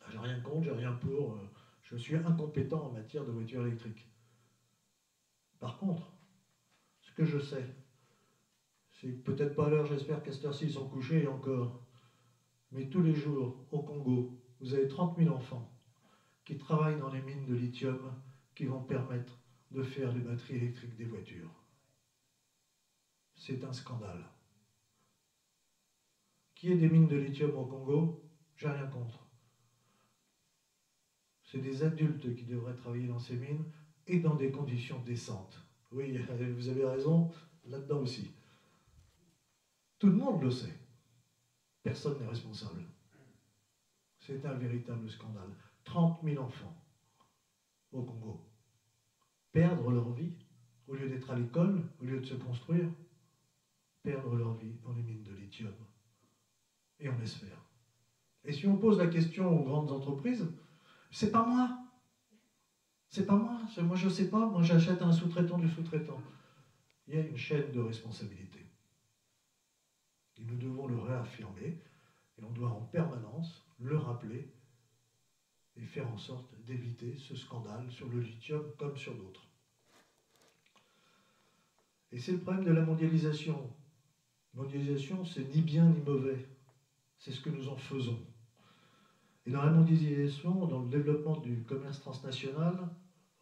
J'ai rien contre, j'ai rien pour. Je suis incompétent en matière de voitures électriques. Par contre, ce que je sais, c'est peut-être pas à l'heure, j'espère qu'à cette heure-ci ils sont couchés et encore, mais tous les jours au Congo, vous avez 30 000 enfants qui travaillent dans les mines de lithium qui vont permettre de faire les batteries électriques des voitures. C'est un scandale. Qu'il y ait des mines de lithium au Congo, j'ai rien contre. C'est des adultes qui devraient travailler dans ces mines et dans des conditions décentes. Oui, vous avez raison, là-dedans aussi. Tout le monde le sait. Personne n'est responsable. C'est un véritable scandale. 30 000 enfants au Congo. Perdre leur vie, au lieu d'être à l'école, au lieu de se construire, perdre leur vie dans les mines de lithium. Et on laisse faire. Et si on pose la question aux grandes entreprises, c'est pas moi. C'est pas moi. Moi, je sais pas. Moi, j'achète un sous-traitant du sous-traitant. Il y a une chaîne de responsabilité. Et nous devons le réaffirmer. Et on doit en permanence le rappeler et faire en sorte d'éviter ce scandale sur le lithium comme sur d'autres. Et c'est le problème de la mondialisation. Mondialisation, c'est ni bien ni mauvais. C'est ce que nous en faisons. Et dans la mondialisation, dans le développement du commerce transnational,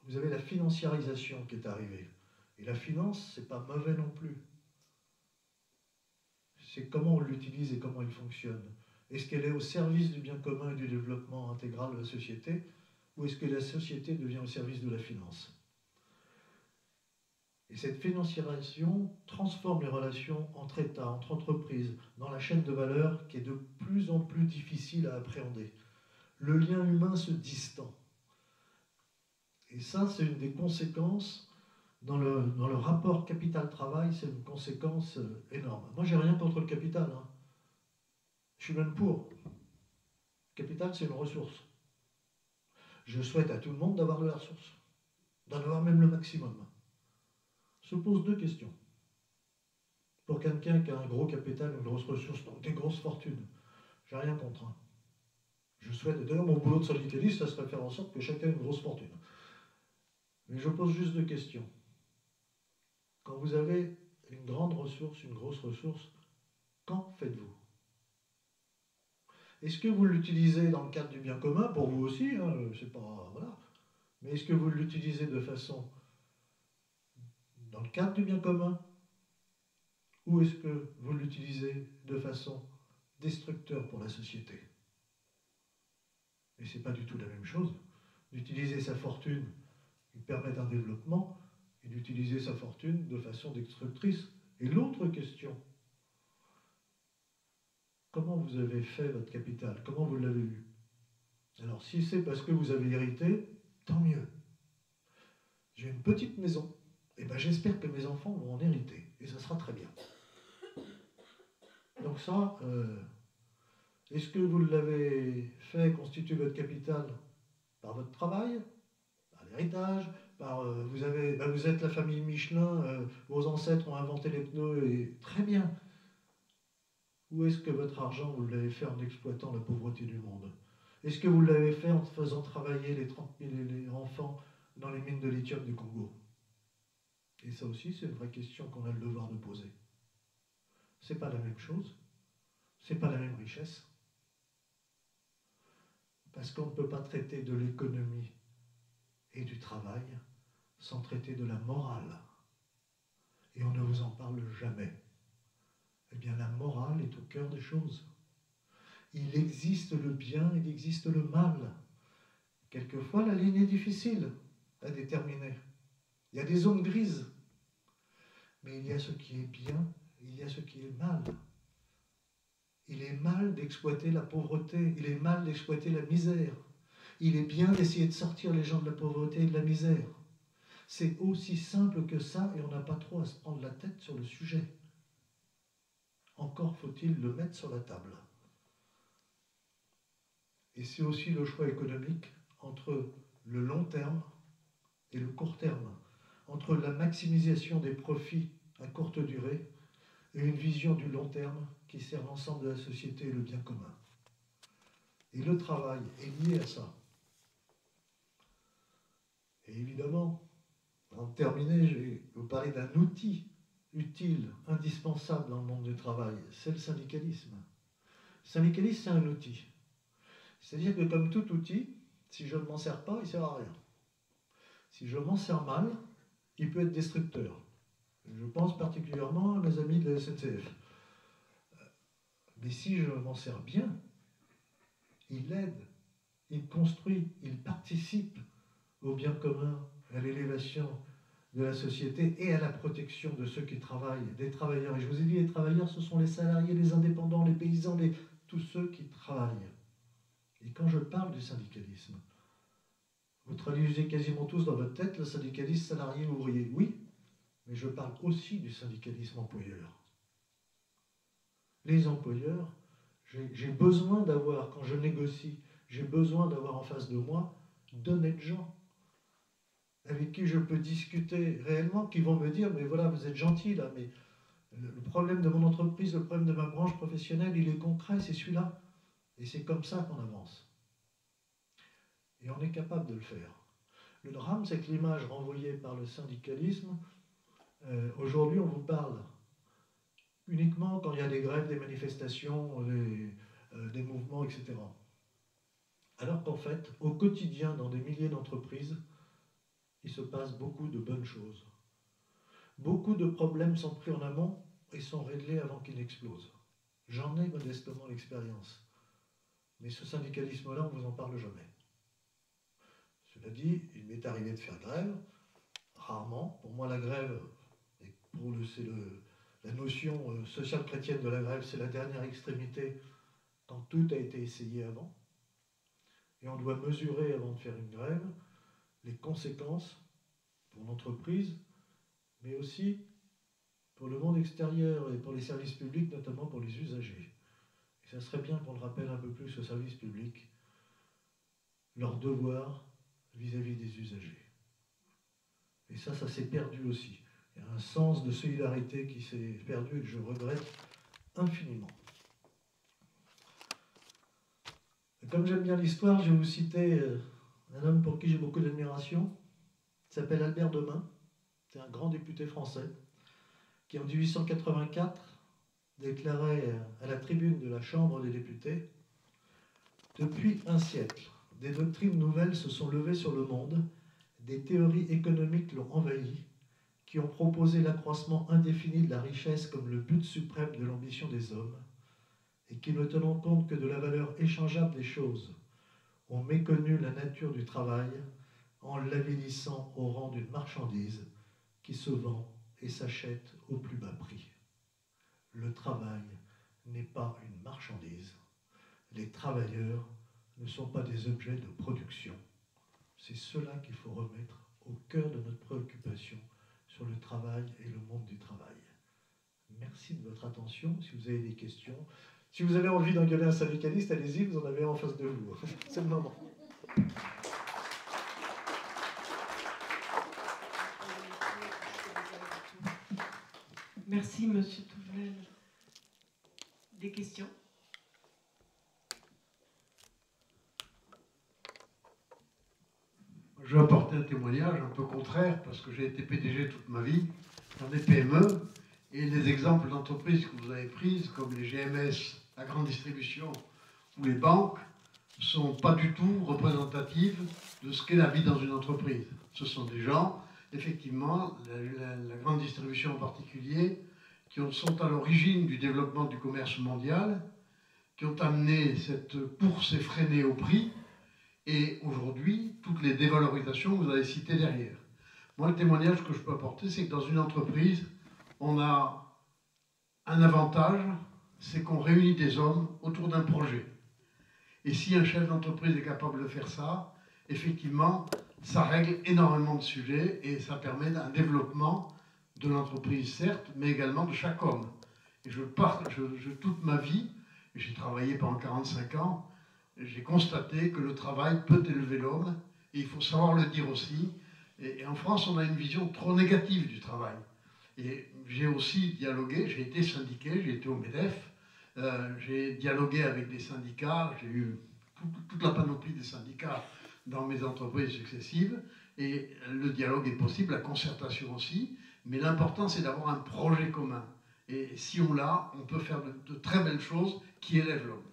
vous avez la financiarisation qui est arrivée. Et la finance, c'est pas mauvais non plus. C'est comment on l'utilise et comment elle fonctionne. Est-ce qu'elle est au service du bien commun et du développement intégral de la société, ou est-ce que la société devient au service de la finance? Et cette financiarisation transforme les relations entre États, entre entreprises, dans la chaîne de valeur qui est de plus en plus difficile à appréhender. Le lien humain se distend. Et ça, c'est une des conséquences, dans le rapport capital-travail, c'est une conséquence énorme. Moi, j'ai rien contre le capital. Hein. Je suis même pour. Le capital, c'est une ressource. Je souhaite à tout le monde d'avoir de la ressource, d'en avoir même le maximum. Se pose deux questions. Pour quelqu'un qui a un gros capital, une grosse ressource, donc des grosses fortunes, j'ai rien contre. Hein. Je souhaite, d'ailleurs, mon boulot de syndicaliste, ça serait faire en sorte que chacun ait une grosse fortune. Mais je pose juste deux questions. Quand vous avez une grande ressource, une grosse ressource, qu'en faites-vous? Est-ce que vous l'utilisez dans le cadre du bien commun, pour vous aussi, hein, c'est pas, voilà. Mais est-ce que vous l'utilisez de façon dans le cadre du bien commun, ou est-ce que vous l'utilisez de façon destructeur pour la société? Et ce n'est pas du tout la même chose d'utiliser sa fortune qui permet un développement et d'utiliser sa fortune de façon destructrice. Et l'autre question, comment vous avez fait votre capital? Comment vous l'avez eu? Alors si c'est parce que vous avez hérité, tant mieux. J'ai une petite maison, et ben j'espère que mes enfants vont en hériter, et ça sera très bien. Donc ça, est-ce que vous l'avez fait constituer votre capital par votre travail, par l'héritage, par vous êtes la famille Michelin, vos ancêtres ont inventé les pneus, et très bien. Ou est-ce que votre argent, vous l'avez fait en exploitant la pauvreté du monde? Est-ce que vous l'avez fait en faisant travailler les 30 000 enfants dans les mines de lithium du Congo? Et ça aussi, c'est une vraie question qu'on a le devoir de poser. C'est pas la même chose, c'est pas la même richesse. Parce qu'on ne peut pas traiter de l'économie et du travail sans traiter de la morale. Et on ne vous en parle jamais. Eh bien, la morale est au cœur des choses. Il existe le bien, il existe le mal. Quelquefois, la ligne est difficile à déterminer. Il y a des zones grises. Mais il y a ce qui est bien, il y a ce qui est mal. Il est mal d'exploiter la pauvreté, il est mal d'exploiter la misère. Il est bien d'essayer de sortir les gens de la pauvreté et de la misère. C'est aussi simple que ça et on n'a pas trop à se prendre la tête sur le sujet. Encore faut-il le mettre sur la table. Et c'est aussi le choix économique entre le long terme et le court terme, entre la maximisation des profits à courte durée et une vision du long terme qui sert l'ensemble de la société et le bien commun. Et le travail est lié à ça. Et évidemment, en terminer, je vais vous parler d'un outil utile, indispensable dans le monde du travail, c'est le syndicalisme. Le syndicalisme, c'est un outil. C'est-à-dire que comme tout outil, si je ne m'en sers pas, il ne sert à rien. Si je m'en sers mal, il peut être destructeur. Je pense particulièrement à mes amis de la SNCF. Mais si je m'en sers bien, il aide, il construit, il participe au bien commun, à l'élévation de la société et à la protection de ceux qui travaillent, des travailleurs. Et je vous ai dit, les travailleurs, ce sont les salariés, les indépendants, les paysans, tous ceux qui travaillent. Et quand je parle du syndicalisme, vous traduisez quasiment tous dans votre tête le syndicalisme salarié ouvrier. Oui, mais je parle aussi du syndicalisme employeur. Les employeurs, j'ai besoin d'avoir, quand je négocie, j'ai besoin d'avoir en face de moi d'honnêtes gens avec qui je peux discuter réellement, qui vont me dire, mais voilà, vous êtes gentil là, mais le problème de mon entreprise, le problème de ma branche professionnelle, il est concret, c'est celui-là. Et c'est comme ça qu'on avance. Et on est capable de le faire. Le drame, c'est que l'image renvoyée par le syndicalisme, aujourd'hui on vous parle uniquement quand il y a des grèves, des manifestations, des mouvements, etc. Alors qu'en fait, au quotidien, dans des milliers d'entreprises, il se passe beaucoup de bonnes choses. Beaucoup de problèmes sont pris en amont et sont réglés avant qu'ils n'explosent. J'en ai modestement l'expérience. Mais ce syndicalisme-là, on ne vous en parle jamais. Cela dit, il m'est arrivé de faire grève, rarement. Pour moi, la grève, c'est la notion sociale chrétienne de la grève, c'est la dernière extrémité quand tout a été essayé avant. Et on doit mesurer, avant de faire une grève, les conséquences pour l'entreprise, mais aussi pour le monde extérieur et pour les services publics, notamment pour les usagers. Et ça serait bien qu'on le rappelle un peu plus aux services publics, leur devoir vis-à-vis des usagers. Et ça s'est perdu aussi. Il y a un sens de solidarité qui s'est perdu et que je regrette infiniment. Et comme j'aime bien l'histoire, je vais vous citer un homme pour qui j'ai beaucoup d'admiration. Il s'appelle Albert Demain. C'est un grand député français qui, en 1884, déclarait à la tribune de la Chambre des députés « Depuis un siècle, des doctrines nouvelles se sont levées sur le monde, des théories économiques l'ont envahi, qui ont proposé l'accroissement indéfini de la richesse comme le but suprême de l'ambition des hommes, et qui, ne tenant compte que de la valeur échangeable des choses, ont méconnu la nature du travail en l'avilissant au rang d'une marchandise qui se vend et s'achète au plus bas prix. Le travail n'est pas une marchandise. Les travailleurs ne sont pas des objets de production. C'est cela qu'il faut remettre au cœur de notre préoccupation sur le travail et le monde du travail. Merci de votre attention. Si vous avez des questions, si vous avez envie d'engueuler un syndicaliste, allez-y, vous en avez un en face de vous. C'est le moment. Merci, Monsieur Touvel. Des questions? Je vais apporter un témoignage un peu contraire, parce que j'ai été PDG toute ma vie dans des PME, et les exemples d'entreprises que vous avez prises, comme les GMS, la grande distribution ou les banques, ne sont pas du tout représentatives de ce qu'est la vie dans une entreprise. Ce sont des gens, effectivement, la grande distribution en particulier, qui sont à l'origine du développement du commerce mondial, qui ont amené cette course effrénée au prix, et aujourd'hui, toutes les dévalorisations que vous avez citées derrière. Moi, le témoignage que je peux apporter, c'est que dans une entreprise, on a un avantage, c'est qu'on réunit des hommes autour d'un projet. Et si un chef d'entreprise est capable de faire ça, effectivement, ça règle énormément de sujets et ça permet un développement de l'entreprise, certes, mais également de chaque homme. Et toute ma vie, j'ai travaillé pendant 45 ans, j'ai constaté que le travail peut élever l'homme, et il faut savoir le dire aussi. Et en France, on a une vision trop négative du travail. Et j'ai aussi dialogué, j'ai été syndiqué, j'ai été au MEDEF, j'ai dialogué avec des syndicats, j'ai eu toute la panoplie des syndicats dans mes entreprises successives, et le dialogue est possible, la concertation aussi, mais l'important c'est d'avoir un projet commun. Et si on l'a, on peut faire de très belles choses qui élèvent l'homme.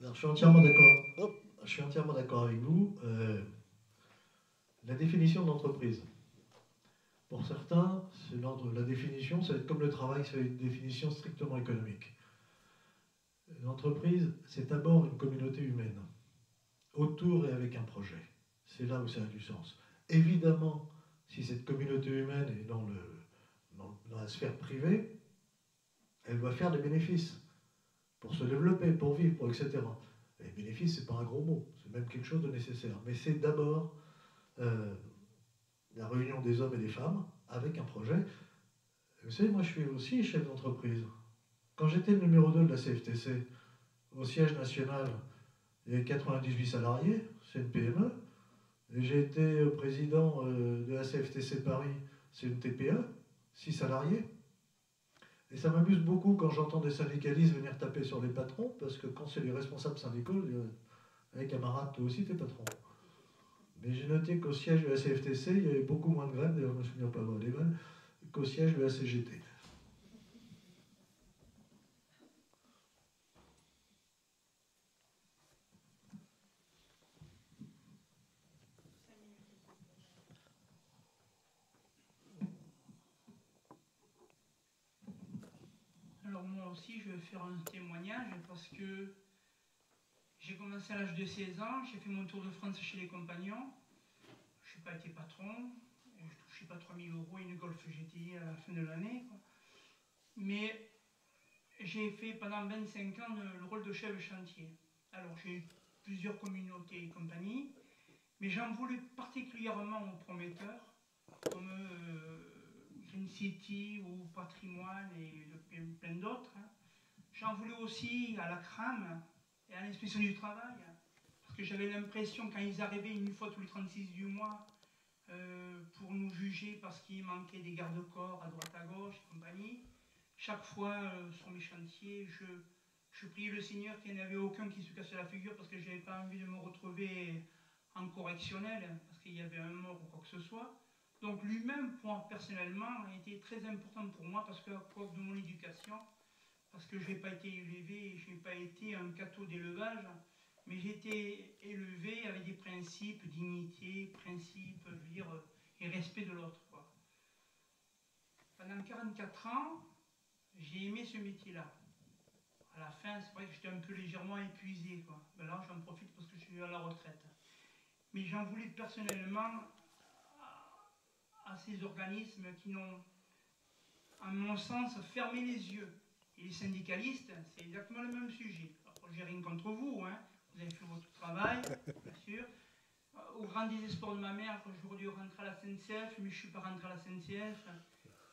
Alors, je suis entièrement d'accord. Je suis entièrement d'accord avec vous. La définition d'entreprise. Pour certains, la définition, ça va être comme le travail, c'est une définition strictement économique. L'entreprise, c'est d'abord une communauté humaine, autour et avec un projet. C'est là où ça a du sens. Évidemment, si cette communauté humaine est dans la sphère privée, elle doit faire des bénéfices pour se développer, pour vivre, etc. Les bénéfices, ce n'est pas un gros mot, c'est même quelque chose de nécessaire. Mais c'est d'abord la réunion des hommes et des femmes avec un projet. Vous savez, moi je suis aussi chef d'entreprise. Quand j'étais le numéro 2 de la CFTC, au siège national, il y avait 98 salariés, c'est une PME. Et j'ai été président de la CFTC Paris, c'est une TPE, 6 salariés. Et ça m'amuse beaucoup quand j'entends des syndicalistes venir taper sur les patrons, parce que quand c'est les responsables syndicaux, hey, camarade, toi aussi t'es patron. Mais j'ai noté qu'au siège de la CFTC, il y avait beaucoup moins de grèves, d'ailleurs je ne me souviens pas des grèves, qu'au siège de la CGT. Alors moi aussi, je vais faire un témoignage parce que j'ai commencé à l'âge de 16 ans, j'ai fait mon tour de France chez les compagnons. Je n'ai pas été patron, je ne touchais pas 3000 € et une Golf GTI à la fin de l'année. Mais j'ai fait pendant 25 ans le rôle de chef de chantier. Alors j'ai eu plusieurs communautés et compagnies, mais j'en voulais particulièrement aux prometteurs, comme Green City ou Patrimoine et plein d'autres. J'en voulais aussi à la CRAM et à l'inspection du travail, parce que j'avais l'impression quand ils arrivaient une fois tous les 36 du mois pour nous juger parce qu'il manquait des garde-corps à droite à gauche et compagnie, chaque fois sur mes chantiers, je priais le Seigneur qu'il n'y en avait aucun qui se cassait la figure parce que je n'avais pas envie de me retrouver en correctionnel, parce qu'il y avait un mort ou quoi que ce soit. Donc lui-même, personnellement, a été très important pour moi parce qu'à cause de mon éducation, parce que je n'ai pas été élevé, je n'ai pas été un cateau d'élevage, mais j'ai été élevé avec des principes, dignité, principes, je veux dire, et respect de l'autre. Pendant 44 ans, j'ai aimé ce métier-là. À la fin, c'est vrai que j'étais un peu légèrement épuisé, quoi. Ben là, j'en profite parce que je suis à la retraite. Mais j'en voulais personnellement à ces organismes qui n'ont, à mon sens, fermé les yeux. Et les syndicalistes, c'est exactement le même sujet. Alors, j'ai rien contre vous, hein. Vous avez fait votre travail, bien sûr. Au grand désespoir de ma mère, j'aurais dû rentrer à la SNCF, mais je ne suis pas rentré à la SNCF.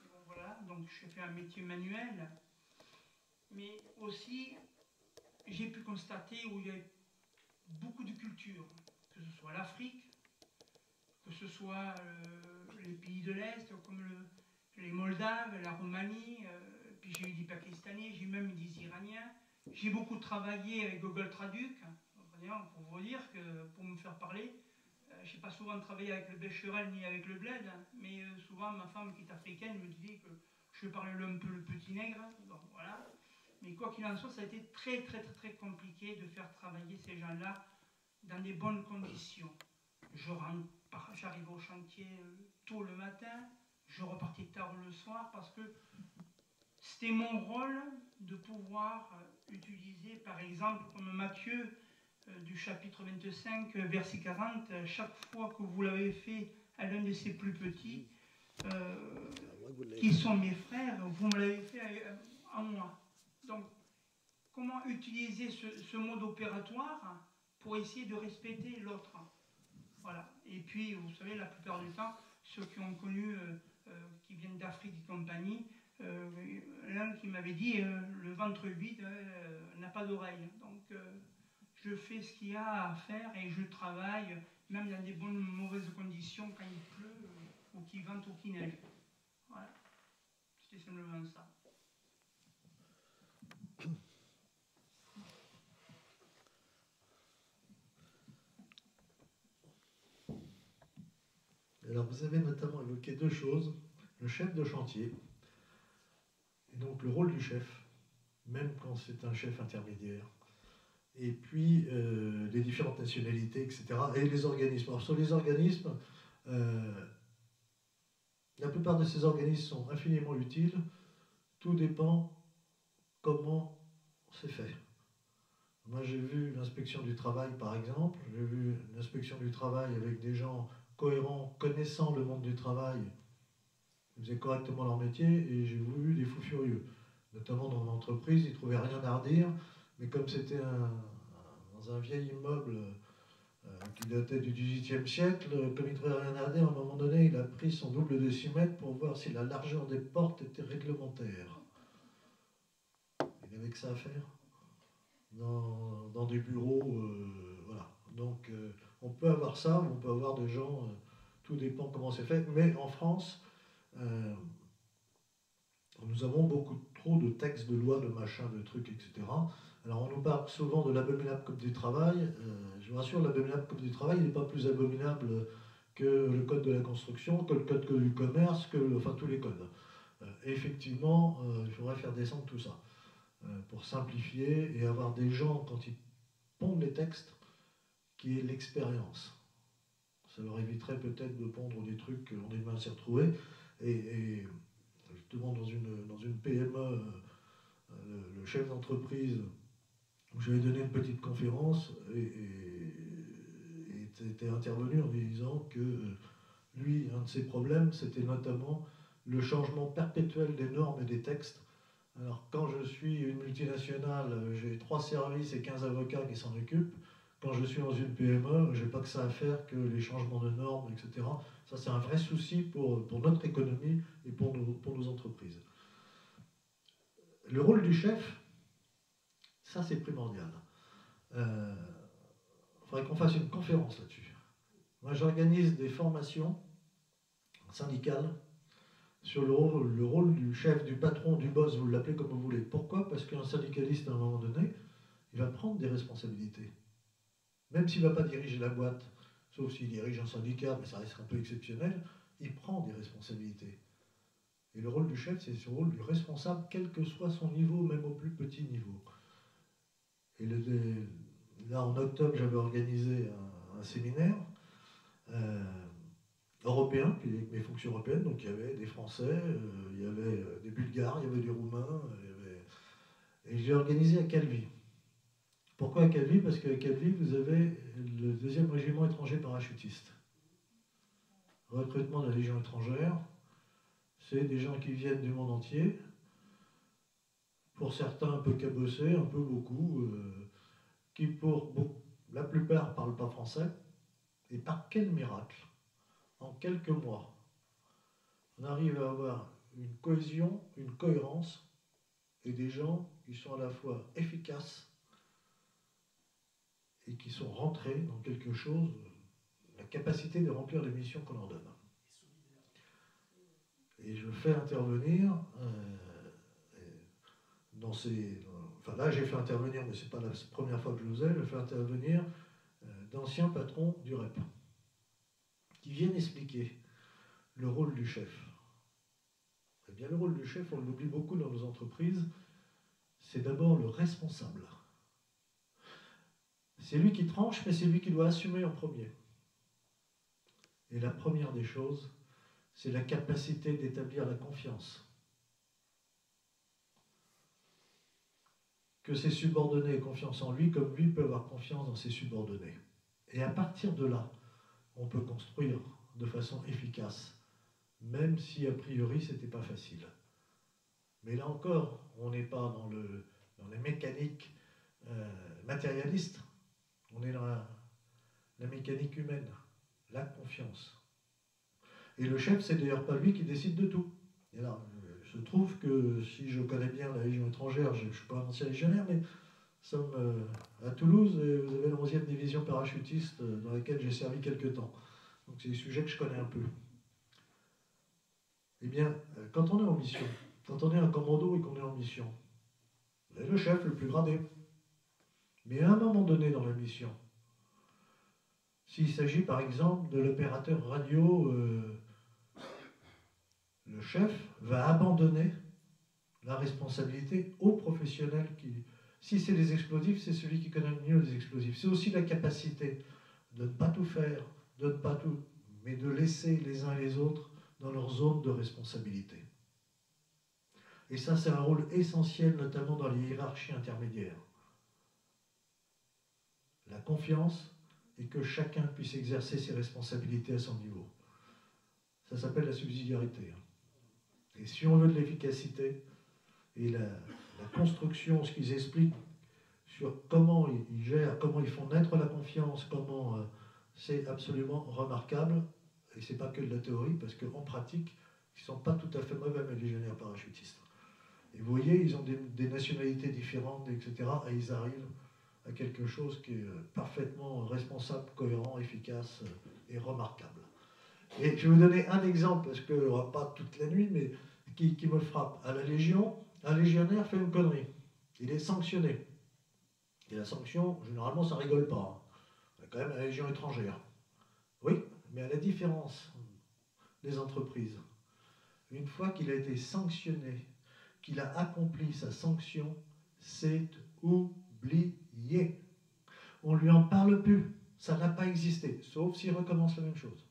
Bon, voilà, donc je fais un métier manuel. Mais aussi, j'ai pu constater où il y a beaucoup de cultures, que ce soit l'Afrique, que ce soit les pays de l'Est, comme les Moldaves, la Roumanie, puis j'ai eu des Pakistanais, j'ai même eu des Iraniens. J'ai beaucoup travaillé avec Google Traduc, pour vous dire que pour me faire parler, je n'ai pas souvent travaillé avec le Becherel ni avec le Bled, mais souvent ma femme qui est africaine me disait que je parlais un peu le petit nègre, donc voilà. Mais quoi qu'il en soit, ça a été très très très très compliqué de faire travailler ces gens-là dans des bonnes conditions. J'arrivais au chantier tôt le matin, je repartais tard le soir parce que c'était mon rôle de pouvoir utiliser, par exemple, comme Matthieu du chapitre 25, verset 40, chaque fois que vous l'avez fait à l'un de ses plus petits, qui sont mes frères, vous me l'avez fait à moi. Donc, comment utiliser ce mode opératoire pour essayer de respecter l'autre? Voilà. Et puis, vous savez, la plupart du temps, ceux qui ont connu, qui viennent d'Afrique et compagnie, l'un qui m'avait dit le ventre vide n'a pas d'oreille. Donc je fais ce qu'il y a à faire et je travaille, même dans des bonnes ou mauvaises conditions, quand il pleut, ou qu'il vente ou qu'il neige. Voilà. C'était simplement ça. Alors vous avez notamment évoqué deux choses, le chef de chantier, et donc le rôle du chef, même quand c'est un chef intermédiaire, et puis les différentes nationalités, etc., et les organismes. Alors sur les organismes, la plupart de ces organismes sont infiniment utiles, tout dépend comment c'est fait. Moi j'ai vu l'inspection du travail par exemple, j'ai vu l'inspection du travail avec des gens cohérents, connaissant le monde du travail, ils faisaient correctement leur métier, et j'ai vu des fous furieux. Notamment dans l'entreprise, ils ne trouvaient rien à redire, mais comme c'était dans un vieil immeuble qui datait du XVIIIe siècle, comme il ne trouvait rien à redire, à un moment donné, il a pris son double décimètre pour voir si la largeur des portes était réglementaire. Il n'avait que ça à faire dans des bureaux, voilà. Donc on peut avoir ça, on peut avoir des gens, tout dépend comment c'est fait, mais en France, nous avons beaucoup trop de textes, de lois, de machins, de trucs, etc. Alors on nous parle souvent de l'abominable code du travail. Je vous rassure, l'abominable code du travail n'est pas plus abominable que le code de la construction, que le code du commerce, enfin tous les codes. Effectivement, il faudrait faire descendre tout ça pour simplifier et avoir des gens, quand ils pondent les textes, qui aient l'expérience. Ça leur éviterait peut-être de pondre des trucs qu'on est mal à s'y retrouver. Et justement, dans une PME, le chef d'entreprise, où j'avais donné une petite conférence, était intervenu en disant que lui, un de ses problèmes, c'était notamment le changement perpétuel des normes et des textes. Alors, quand je suis une multinationale, j'ai 3 services et 15 avocats qui s'en occupent. Quand je suis dans une PME, je n'ai pas que ça à faire que les changements de normes, etc. Ça, c'est un vrai souci pour notre économie et pour nos entreprises. Le rôle du chef, ça, c'est primordial. Il faudrait qu'on fasse une conférence là-dessus. Moi, j'organise des formations syndicales sur le rôle du chef, du patron, du boss, vous l'appelez comme vous voulez. Pourquoi? Parce qu'un syndicaliste, à un moment donné, il va prendre des responsabilités. Même s'il ne va pas diriger la boîte, sauf s'il dirige un syndicat, mais ça reste un peu exceptionnel, il prend des responsabilités. Et le rôle du chef, c'est ce rôle du responsable, quel que soit son niveau, même au plus petit niveau. Et là, en octobre, j'avais organisé un séminaire européen, puis avec mes fonctions européennes, donc il y avait des Français, il y avait des Bulgares, il y avait des Roumains, et je l'ai organisé à Calvi. Pourquoi à Calvi? Parce qu'à Calvi, vous avez le 2e régiment étranger parachutiste. Recrutement de la Légion étrangère, c'est des gens qui viennent du monde entier, pour certains un peu cabossés, un peu beaucoup, qui pour la plupart ne parlent pas français, et par quel miracle, en quelques mois, on arrive à avoir une cohésion, une cohérence, et des gens qui sont à la fois efficaces et qui sont rentrés dans quelque chose, la capacité de remplir les missions qu'on leur donne. Et je fais intervenir enfin là j'ai fait intervenir, mais ce n'est pas la première fois que je le faisais, je fais intervenir d'anciens patrons du REP, qui viennent expliquer le rôle du chef. Eh bien le rôle du chef, on l'oublie beaucoup dans nos entreprises, c'est d'abord le responsable. C'est lui qui tranche, mais c'est lui qui doit assumer en premier. Et la première des choses, c'est la capacité d'établir la confiance. Que ses subordonnés aient confiance en lui, comme lui peut avoir confiance dans ses subordonnés. Et à partir de là, on peut construire de façon efficace, même si a priori c'était pas facile. Mais là encore, on n'est pas dans les mécaniques matérialistes, on est dans la mécanique humaine, la confiance. Et le chef, c'est d'ailleurs pas lui qui décide de tout. Et là, se trouve que si je connais bien la Légion étrangère, je ne suis pas un ancien légionnaire, mais nous sommes à Toulouse et vous avez la 11e division parachutiste dans laquelle j'ai servi quelques temps. Donc c'est des sujets que je connais un peu. Eh bien, quand on est en mission, quand on est un commando et qu'on est en mission, vous avez le chef le plus gradé. Mais à un moment donné dans la mission, s'il s'agit par exemple de l'opérateur radio, le chef va abandonner la responsabilité aux professionnels qui... Si c'est les explosifs, c'est celui qui connaît le mieux les explosifs. C'est aussi la capacité de ne pas tout faire, de ne pas tout, mais de laisser les uns et les autres dans leur zone de responsabilité. Et ça, c'est un rôle essentiel, notamment dans les hiérarchies intermédiaires. La confiance et que chacun puisse exercer ses responsabilités à son niveau. Ça s'appelle la subsidiarité. Et si on veut de l'efficacité et la construction, ce qu'ils expliquent sur comment ils gèrent, comment ils font naître la confiance, comment c'est absolument remarquable. Et c'est pas que de la théorie, parce qu'en pratique, ils ne sont pas tout à fait mauvais, mes légionnaires parachutistes. Et vous voyez, ils ont des nationalités différentes, etc. Et ils arrivent à quelque chose qui est parfaitement responsable, cohérent, efficace et remarquable. Et je vais vous donner un exemple, parce qu'on ne va pas toute la nuit, mais qui me frappe. À la Légion, un légionnaire fait une connerie. Il est sanctionné. Et la sanction, généralement, ça ne rigole pas. On est quand même à la Légion étrangère. Oui, mais à la différence des entreprises, une fois qu'il a été sanctionné, qu'il a accompli sa sanction, c'est oublié. On ne lui en parle plus. Ça n'a pas existé, sauf s'il recommence la même chose.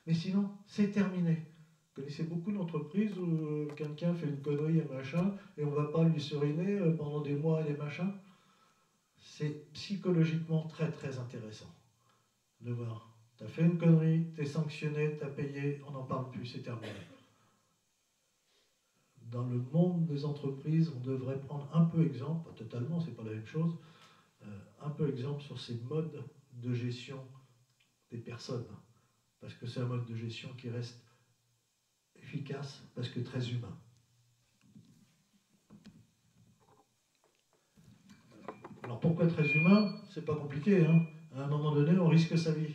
Mais sinon, c'est terminé. Vous connaissez beaucoup d'entreprises où quelqu'un fait une connerie, un machin, et on ne va pas lui seriner pendant des mois et des machins. C'est psychologiquement très très intéressant de voir. Tu as fait une connerie, tu es sanctionné, tu as payé, on n'en parle plus, c'est terminé. Dans le monde des entreprises, on devrait prendre un peu exemple, pas totalement, c'est pas la même chose, un peu exemple sur ces modes de gestion des personnes. Parce que c'est un mode de gestion qui reste efficace, parce que très humain. Alors pourquoi très humain? C'est pas compliqué, hein. À un moment donné, on risque sa vie.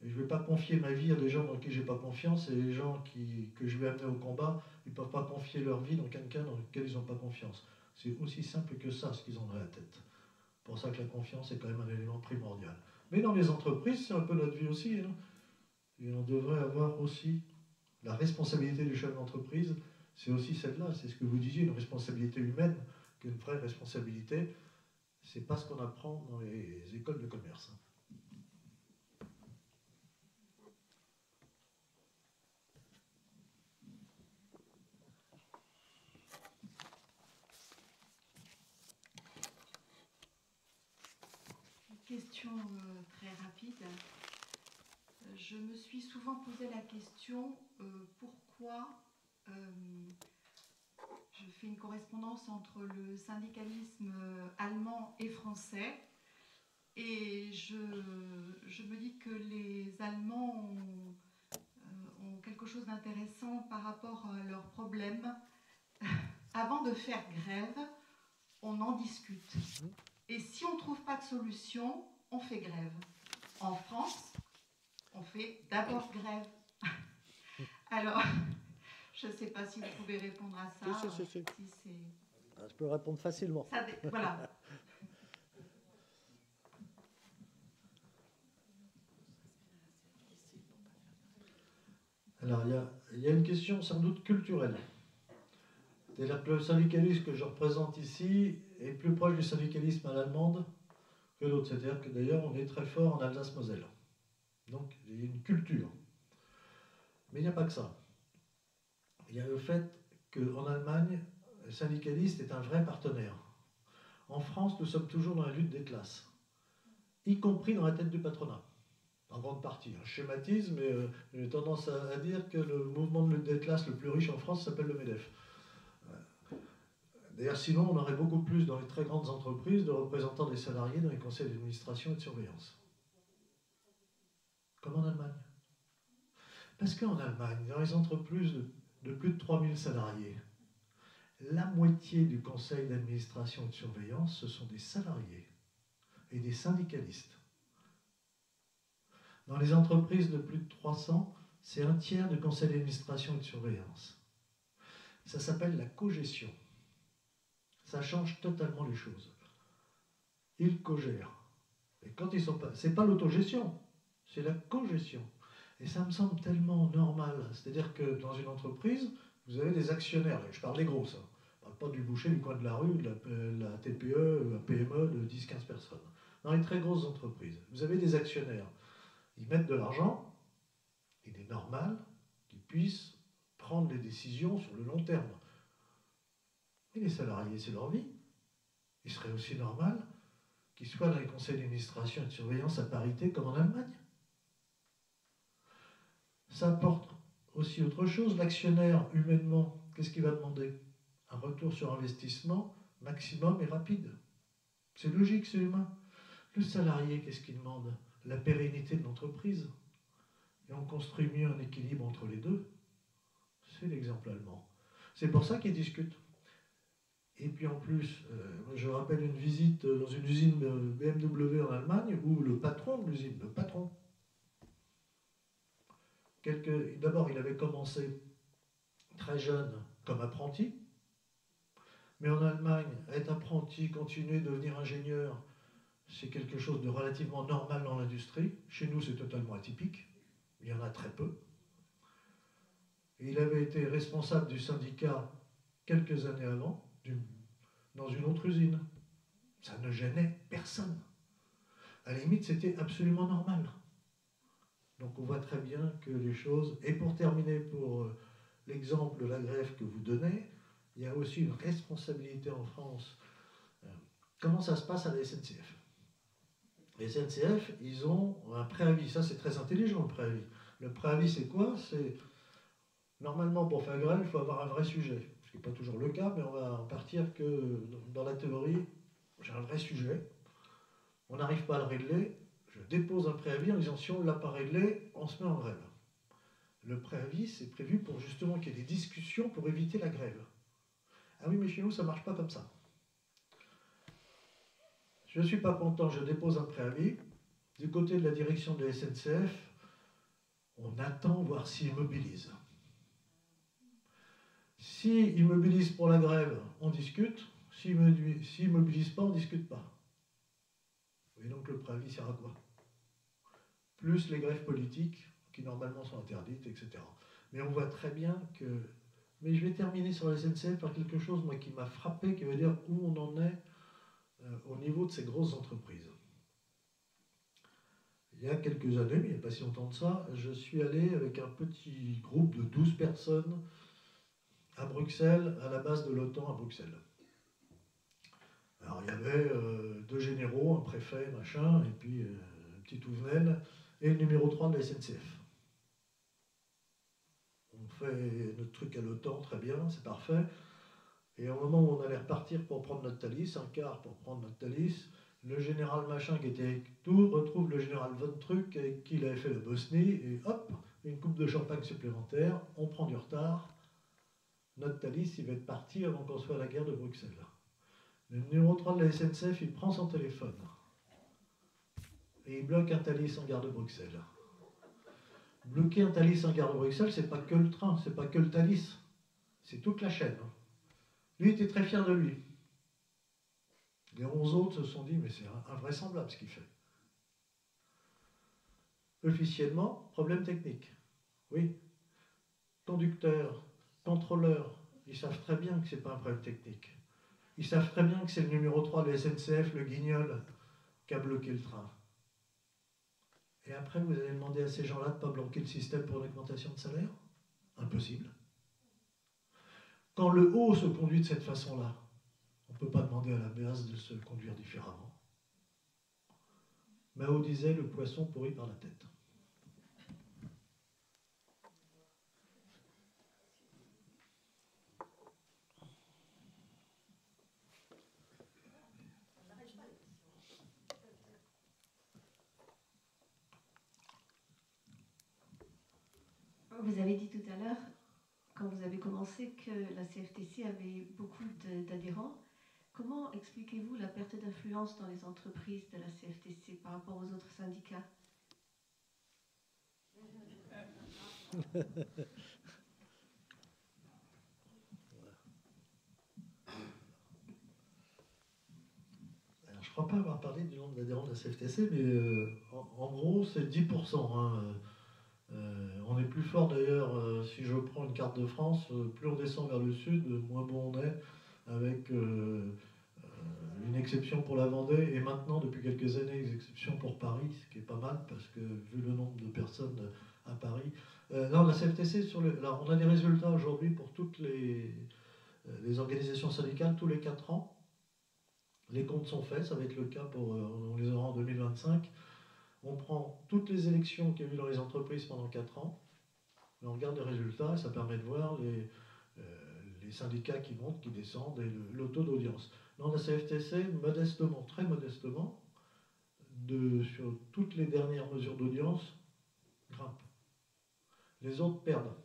Et je ne vais pas confier ma vie à des gens dans qui je n'ai pas confiance, et les gens que je vais amener au combat, ils ne peuvent pas confier leur vie dans quelqu'un dans lequel ils n'ont pas confiance. C'est aussi simple que ça, ce qu'ils ont dans la tête. C'est pour ça que la confiance est quand même un élément primordial. Mais dans les entreprises, c'est un peu notre vie aussi. Hein. Et on devrait avoir aussi la responsabilité du chef d'entreprise, c'est aussi celle-là, c'est ce que vous disiez, une responsabilité humaine, qu'une vraie responsabilité. C'est pas ce qu'on apprend dans les écoles de commerce. Question très rapide. Je me suis souvent posé la question pourquoi je fais une correspondance entre le syndicalisme allemand et français, et je me dis que les Allemands ont quelque chose d'intéressant par rapport à leurs problèmes. Avant de faire grève, on en discute. Et si on ne trouve pas de solution, on fait grève. En France, on fait d'abord grève. Alors, je ne sais pas si vous pouvez répondre à ça. Si. Je peux répondre facilement. Voilà. Alors, il y a une question sans doute culturelle. C'est-à-dire que le syndicalisme que je représente ici est plus proche du syndicalisme à l'allemande que l'autre. C'est-à-dire que d'ailleurs, on est très fort en Alsace-Moselle. Donc, il y a une culture. Mais il n'y a pas que ça. Il y a le fait qu'en Allemagne, le syndicaliste est un vrai partenaire. En France, nous sommes toujours dans la lutte des classes, y compris dans la tête du patronat. En grande partie. Je schématise, mais j'ai tendance à dire que le mouvement de lutte des classes le plus riche en France s'appelle le MEDEF. D'ailleurs, sinon, on aurait beaucoup plus dans les très grandes entreprises de représentants des salariés dans les conseils d'administration et de surveillance. Comme en Allemagne. Parce qu'en Allemagne, dans les entreprises de plus de 3000 salariés. La moitié du conseil d'administration et de surveillance, ce sont des salariés et des syndicalistes. Dans les entreprises de plus de 300, c'est un tiers du conseil d'administration et de surveillance. Ça s'appelle la cogestion. Ça change totalement les choses. Ils cogèrent. Et quand ils sont pas... C'est pas l'autogestion, c'est la cogestion. Et ça me semble tellement normal. C'est-à-dire que dans une entreprise, vous avez des actionnaires. Je parle des grosses. Je ne parle pas du boucher du coin de la rue, de la TPE, la PME de 10-15 personnes. Dans les très grosses entreprises, vous avez des actionnaires. Ils mettent de l'argent. Il est normal qu'ils puissent prendre des décisions sur le long terme. Et les salariés, c'est leur vie. Il serait aussi normal qu'ils soient dans les conseils d'administration et de surveillance à parité comme en Allemagne. Ça apporte aussi autre chose. L'actionnaire, humainement, qu'est-ce qu'il va demander? Un retour sur investissement maximum et rapide. C'est logique, c'est humain. Le salarié, qu'est-ce qu'il demande? La pérennité de l'entreprise. Et on construit mieux un équilibre entre les deux. C'est l'exemple allemand. C'est pour ça qu'ils discutent. Et puis en plus, je rappelle une visite dans une usine BMW en Allemagne où le patron de l'usine, d'abord il avait commencé très jeune comme apprenti, mais en Allemagne, être apprenti, continuer, devenir ingénieur, c'est quelque chose de relativement normal dans l'industrie. Chez nous, c'est totalement atypique. Il y en a très peu. Et il avait été responsable du syndicat quelques années avant, dans une autre usine. Ça ne gênait personne. À la limite, c'était absolument normal. Donc on voit très bien que les choses... Et pour terminer, pour l'exemple de la grève que vous donnez, il y a aussi une responsabilité en France. Comment ça se passe à la SNCF? Les SNCF, ils ont un préavis. Ça, c'est très intelligent, le préavis. Le préavis, c'est quoi? C'est... Normalement, pour faire grève, il faut avoir un vrai sujet. Ce qui n'est pas toujours le cas, mais on va en partir que dans la théorie, j'ai un vrai sujet. On n'arrive pas à le régler. Je dépose un préavis en disant si on ne l'a pas réglé, on se met en grève. Le préavis, c'est prévu pour justement qu'il y ait des discussions pour éviter la grève. Ah oui, mais chez nous, ça ne marche pas comme ça. Je ne suis pas content, je dépose un préavis. Du côté de la direction de la SNCF, on attend voir s'ils mobilisent. S'ils mobilisent pour la grève, on discute. S'ils ne mobilisent pas, on ne discute pas. Et donc le préavis sert à quoi? Plus les grèves politiques, qui normalement sont interdites, etc. Mais on voit très bien que... Mais je vais terminer sur la SNCF par quelque chose moi, qui m'a frappé, qui veut dire où on en est au niveau de ces grosses entreprises. Il y a quelques années, mais il n'y a pas si longtemps de ça, je suis allé avec un petit groupe de 12 personnes à Bruxelles, à la base de l'OTAN à Bruxelles. Alors il y avait deux généraux, un préfet, machin, et puis un petit Touvenel, et le numéro 3 de la SNCF. On fait notre truc à l'OTAN, très bien, c'est parfait. Et au moment où on allait repartir pour prendre notre Thalys, un quart pour prendre notre Thalys, le général machin qui était avec nous retrouve le général Von Truck avec qui il avait fait la Bosnie, et hop, une coupe de champagne supplémentaire, on prend du retard. Notre Thalys, il va être parti avant qu'on soit à la gare de Bruxelles. Le numéro 3 de la SNCF, il prend son téléphone. Et il bloque un Thalys en gare de Bruxelles. Bloquer un Thalys en gare de Bruxelles, c'est pas que le train, c'est pas que le Thalys. C'est toute la chaîne. Lui était très fier de lui. Les 11 autres se sont dit, mais c'est invraisemblable ce qu'il fait. Officiellement, problème technique. Oui. Conducteur, contrôleur, ils savent très bien que ce n'est pas un problème technique. Ils savent très bien que c'est le numéro 3 de la SNCF, le guignol, qui a bloqué le train. Et après, vous allez demander à ces gens-là de ne pas bloquer le système pour une augmentation de salaire? Impossible. Quand le haut se conduit de cette façon-là, on ne peut pas demander à la base de se conduire différemment. Mao disait le poisson pourri par la tête. Vous avez dit tout à l'heure quand vous avez commencé, que la CFTC avait beaucoup d'adhérents. Comment expliquez-vous la perte d'influence dans les entreprises de la CFTC par rapport aux autres syndicats? Alors, je ne crois pas avoir parlé du nombre d'adhérents de la CFTC, mais en gros, c'est 10%. Hein. On est plus fort d'ailleurs, si je prends une carte de France, plus on descend vers le sud, moins bon on est, avec une exception pour la Vendée, et maintenant, depuis quelques années, une exception pour Paris, ce qui est pas mal, parce que vu le nombre de personnes à Paris. Non, la CFTC, alors on a des résultats aujourd'hui pour toutes les organisations syndicales tous les 4 ans. Les comptes sont faits, ça va être le cas on les aura en 2025. On prend toutes les élections qu'il y a eu dans les entreprises pendant 4 ans, et on regarde les résultats, et ça permet de voir les syndicats qui montent, qui descendent, et le taux d'audience. Dans la CFTC, modestement, très modestement, sur toutes les dernières mesures d'audience, grimpe. Les autres perdent.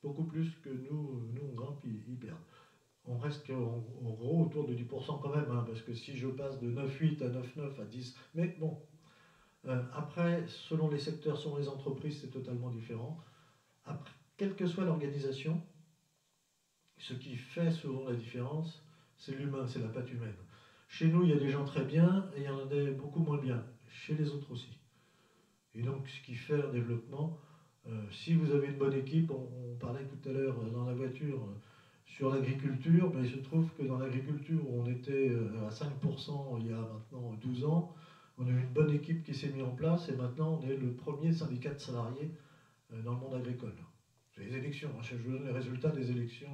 Beaucoup plus que nous on grimpe, ils perdent. On reste en gros autour de 10% quand même, hein, parce que si je passe de 9,8 à 9,9 à 10, mais bon. Après, selon les secteurs, selon les entreprises, c'est totalement différent. Après, quelle que soit l'organisation, ce qui fait souvent la différence, c'est l'humain, c'est la patte humaine. Chez nous, il y a des gens très bien, et il y en a des beaucoup moins bien. Chez les autres aussi. Et donc, ce qui fait un développement, si vous avez une bonne équipe, on parlait tout à l'heure dans la voiture sur l'agriculture, ben, il se trouve que dans l'agriculture, où on était à 5% il y a maintenant 12 ans, on a eu une bonne équipe qui s'est mise en place, et maintenant on est le premier syndicat de salariés dans le monde agricole. C'est les élections, hein, je vous donne les résultats des élections.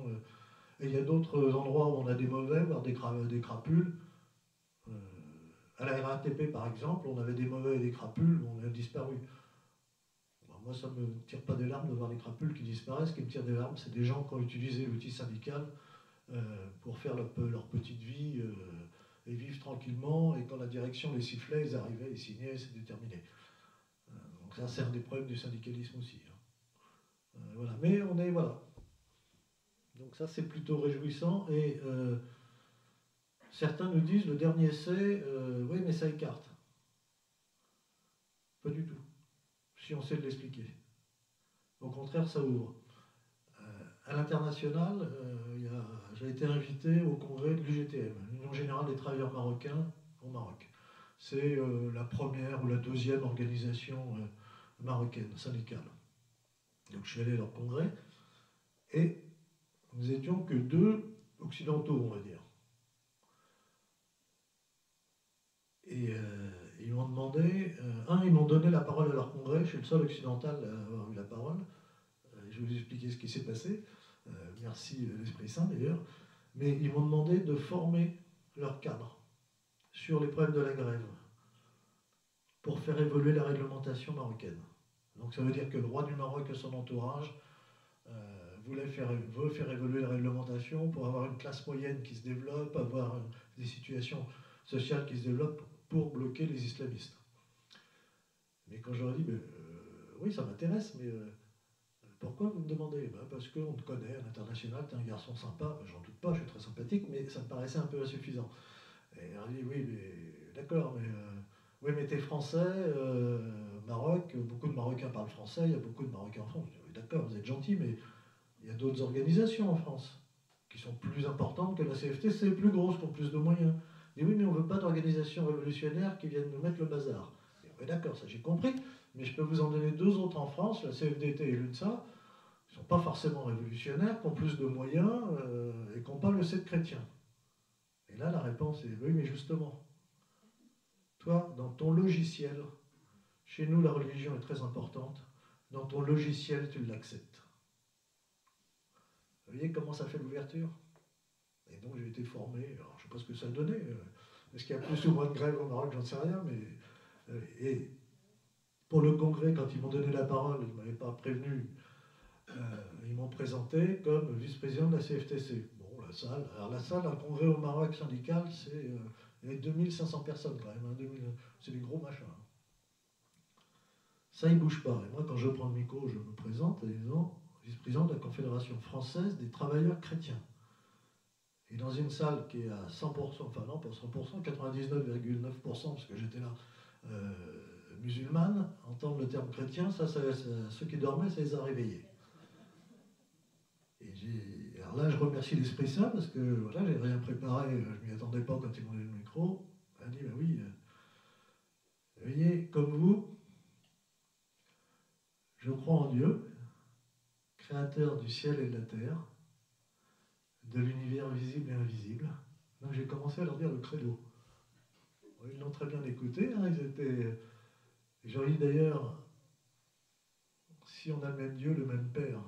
Et il y a d'autres endroits où on a des mauvais, voire des crapules. À la RATP, par exemple, on avait des mauvais et des crapules, on a disparu. Bon, moi, ça ne me tire pas des larmes de voir les crapules qui disparaissent. Ce qui me tire des larmes, c'est des gens qui ont utilisé l'outil syndical pour faire leur petite vie et vivre tranquillement. Et quand la direction les sifflait, ils arrivaient, ils signaient, c'est déterminé. Donc ça, c'est un des problèmes du syndicalisme aussi. Hein. Voilà. Mais on est, voilà. Donc ça, c'est plutôt réjouissant. Et certains nous disent, le dernier essai, oui, mais ça écarte. Pas du tout, si on sait l'expliquer. Au contraire, ça ouvre. À l'international, j'ai été invité au congrès de l'UGTM, l'Union Générale des Travailleurs Marocains au Maroc. C'est la première ou la deuxième organisation marocaine, syndicale. Donc je suis allé à leur congrès, et nous étions que 2 occidentaux, on va dire. Et ils m'ont demandé, ils m'ont donné la parole à leur congrès, je suis le seul occidental à avoir eu la parole. Je vais vous expliquer ce qui s'est passé. Merci l'Esprit Saint d'ailleurs. Mais ils m'ont demandé de former leur cadre sur les problèmes de la grève pour faire évoluer la réglementation marocaine. Donc ça veut dire que le roi du Maroc et son entourage veut faire évoluer la réglementation pour avoir une classe moyenne qui se développe, avoir des situations sociales qui se développent pour bloquer les islamistes. Mais quand j'aurais dit, oui, ça m'intéresse, mais pourquoi vous me demandez? Parce qu'on te connaît à l'international, tu es un garçon sympa, j'en doute pas, je suis très sympathique, mais ça me paraissait un peu insuffisant. Et on dit, oui, mais d'accord, mais oui, mais t'es français, Maroc, beaucoup de Marocains parlent français, il y a beaucoup de Marocains en France. Je dis, oui, d'accord, vous êtes gentil, mais il y a d'autres organisations en France qui sont plus importantes que la CFTC, plus grosses, qui ont plus de moyens. Je dis, oui, mais on ne veut pas d'organisations révolutionnaires qui viennent nous mettre le bazar. Je dis, oui, d'accord, ça j'ai compris, mais je peux vous en donner 2 autres en France, la CFDT et l'UNSA, qui ne sont pas forcément révolutionnaires, qui ont plus de moyens et qui n'ont pas le C de chrétien. Et là, la réponse est, oui, mais justement, toi, dans ton logiciel, chez nous, la religion est très importante, dans ton logiciel, tu l'acceptes. Vous voyez comment ça fait l'ouverture? Et donc j'ai été formé, alors je ne sais pas ce que ça donnait, est-ce qu'il y a plus ou moins de grève au Maroc, j'en sais rien, mais... et pour le congrès, quand ils m'ont donné la parole, ils ne m'avaient pas prévenu, ils m'ont présenté comme vice-président de la CFTC. Bon, la salle, alors la salle, un congrès au Maroc syndical, c'est 2500 personnes quand même, hein, c'est des gros machins. Ça, ils ne bougent pas. Et moi, quand je prends le micro, je me présente, et disons, vice-président de la Confédération française des travailleurs chrétiens. Et dans une salle qui est à 100%, enfin non, pas 100%, 99,9%, parce que j'étais là, musulmane, entendre le terme chrétien, ceux qui dormaient, ça les a réveillés. Et alors là, je remercie l'Esprit Saint, parce que voilà, j'ai rien préparé, je ne m'y attendais pas quand ils m'ont donné le micro. Elle a dit, ben oui, voyez, comme vous, je crois en Dieu, créateur du ciel et de la terre, de l'univers visible et invisible. Donc j'ai commencé à leur dire le credo. Ils l'ont très bien écouté, hein, ils étaient... J'ai dit d'ailleurs, si on a le même Dieu, le même Père,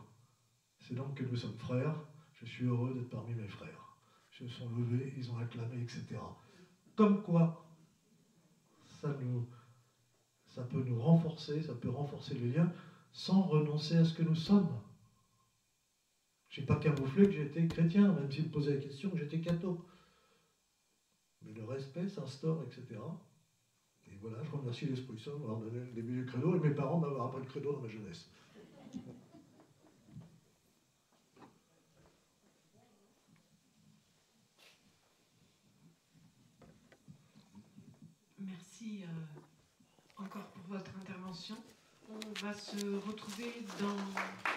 c'est donc que nous sommes frères, je suis heureux d'être parmi mes frères. Ils se sont levés, ils ont acclamé, etc. Comme quoi, ça peut nous renforcer, ça peut renforcer les liens, sans renoncer à ce que nous sommes. Je n'ai pas camouflé que j'étais chrétien, même s'il me posait la question que j'étais catho. Mais le respect s'instaure, etc. Et voilà, je remercie l'Esprit Saint de m'avoir donné le début du credo et mes parents m'avoir appris le credo dans ma jeunesse. Merci encore pour votre intervention. On va se retrouver dans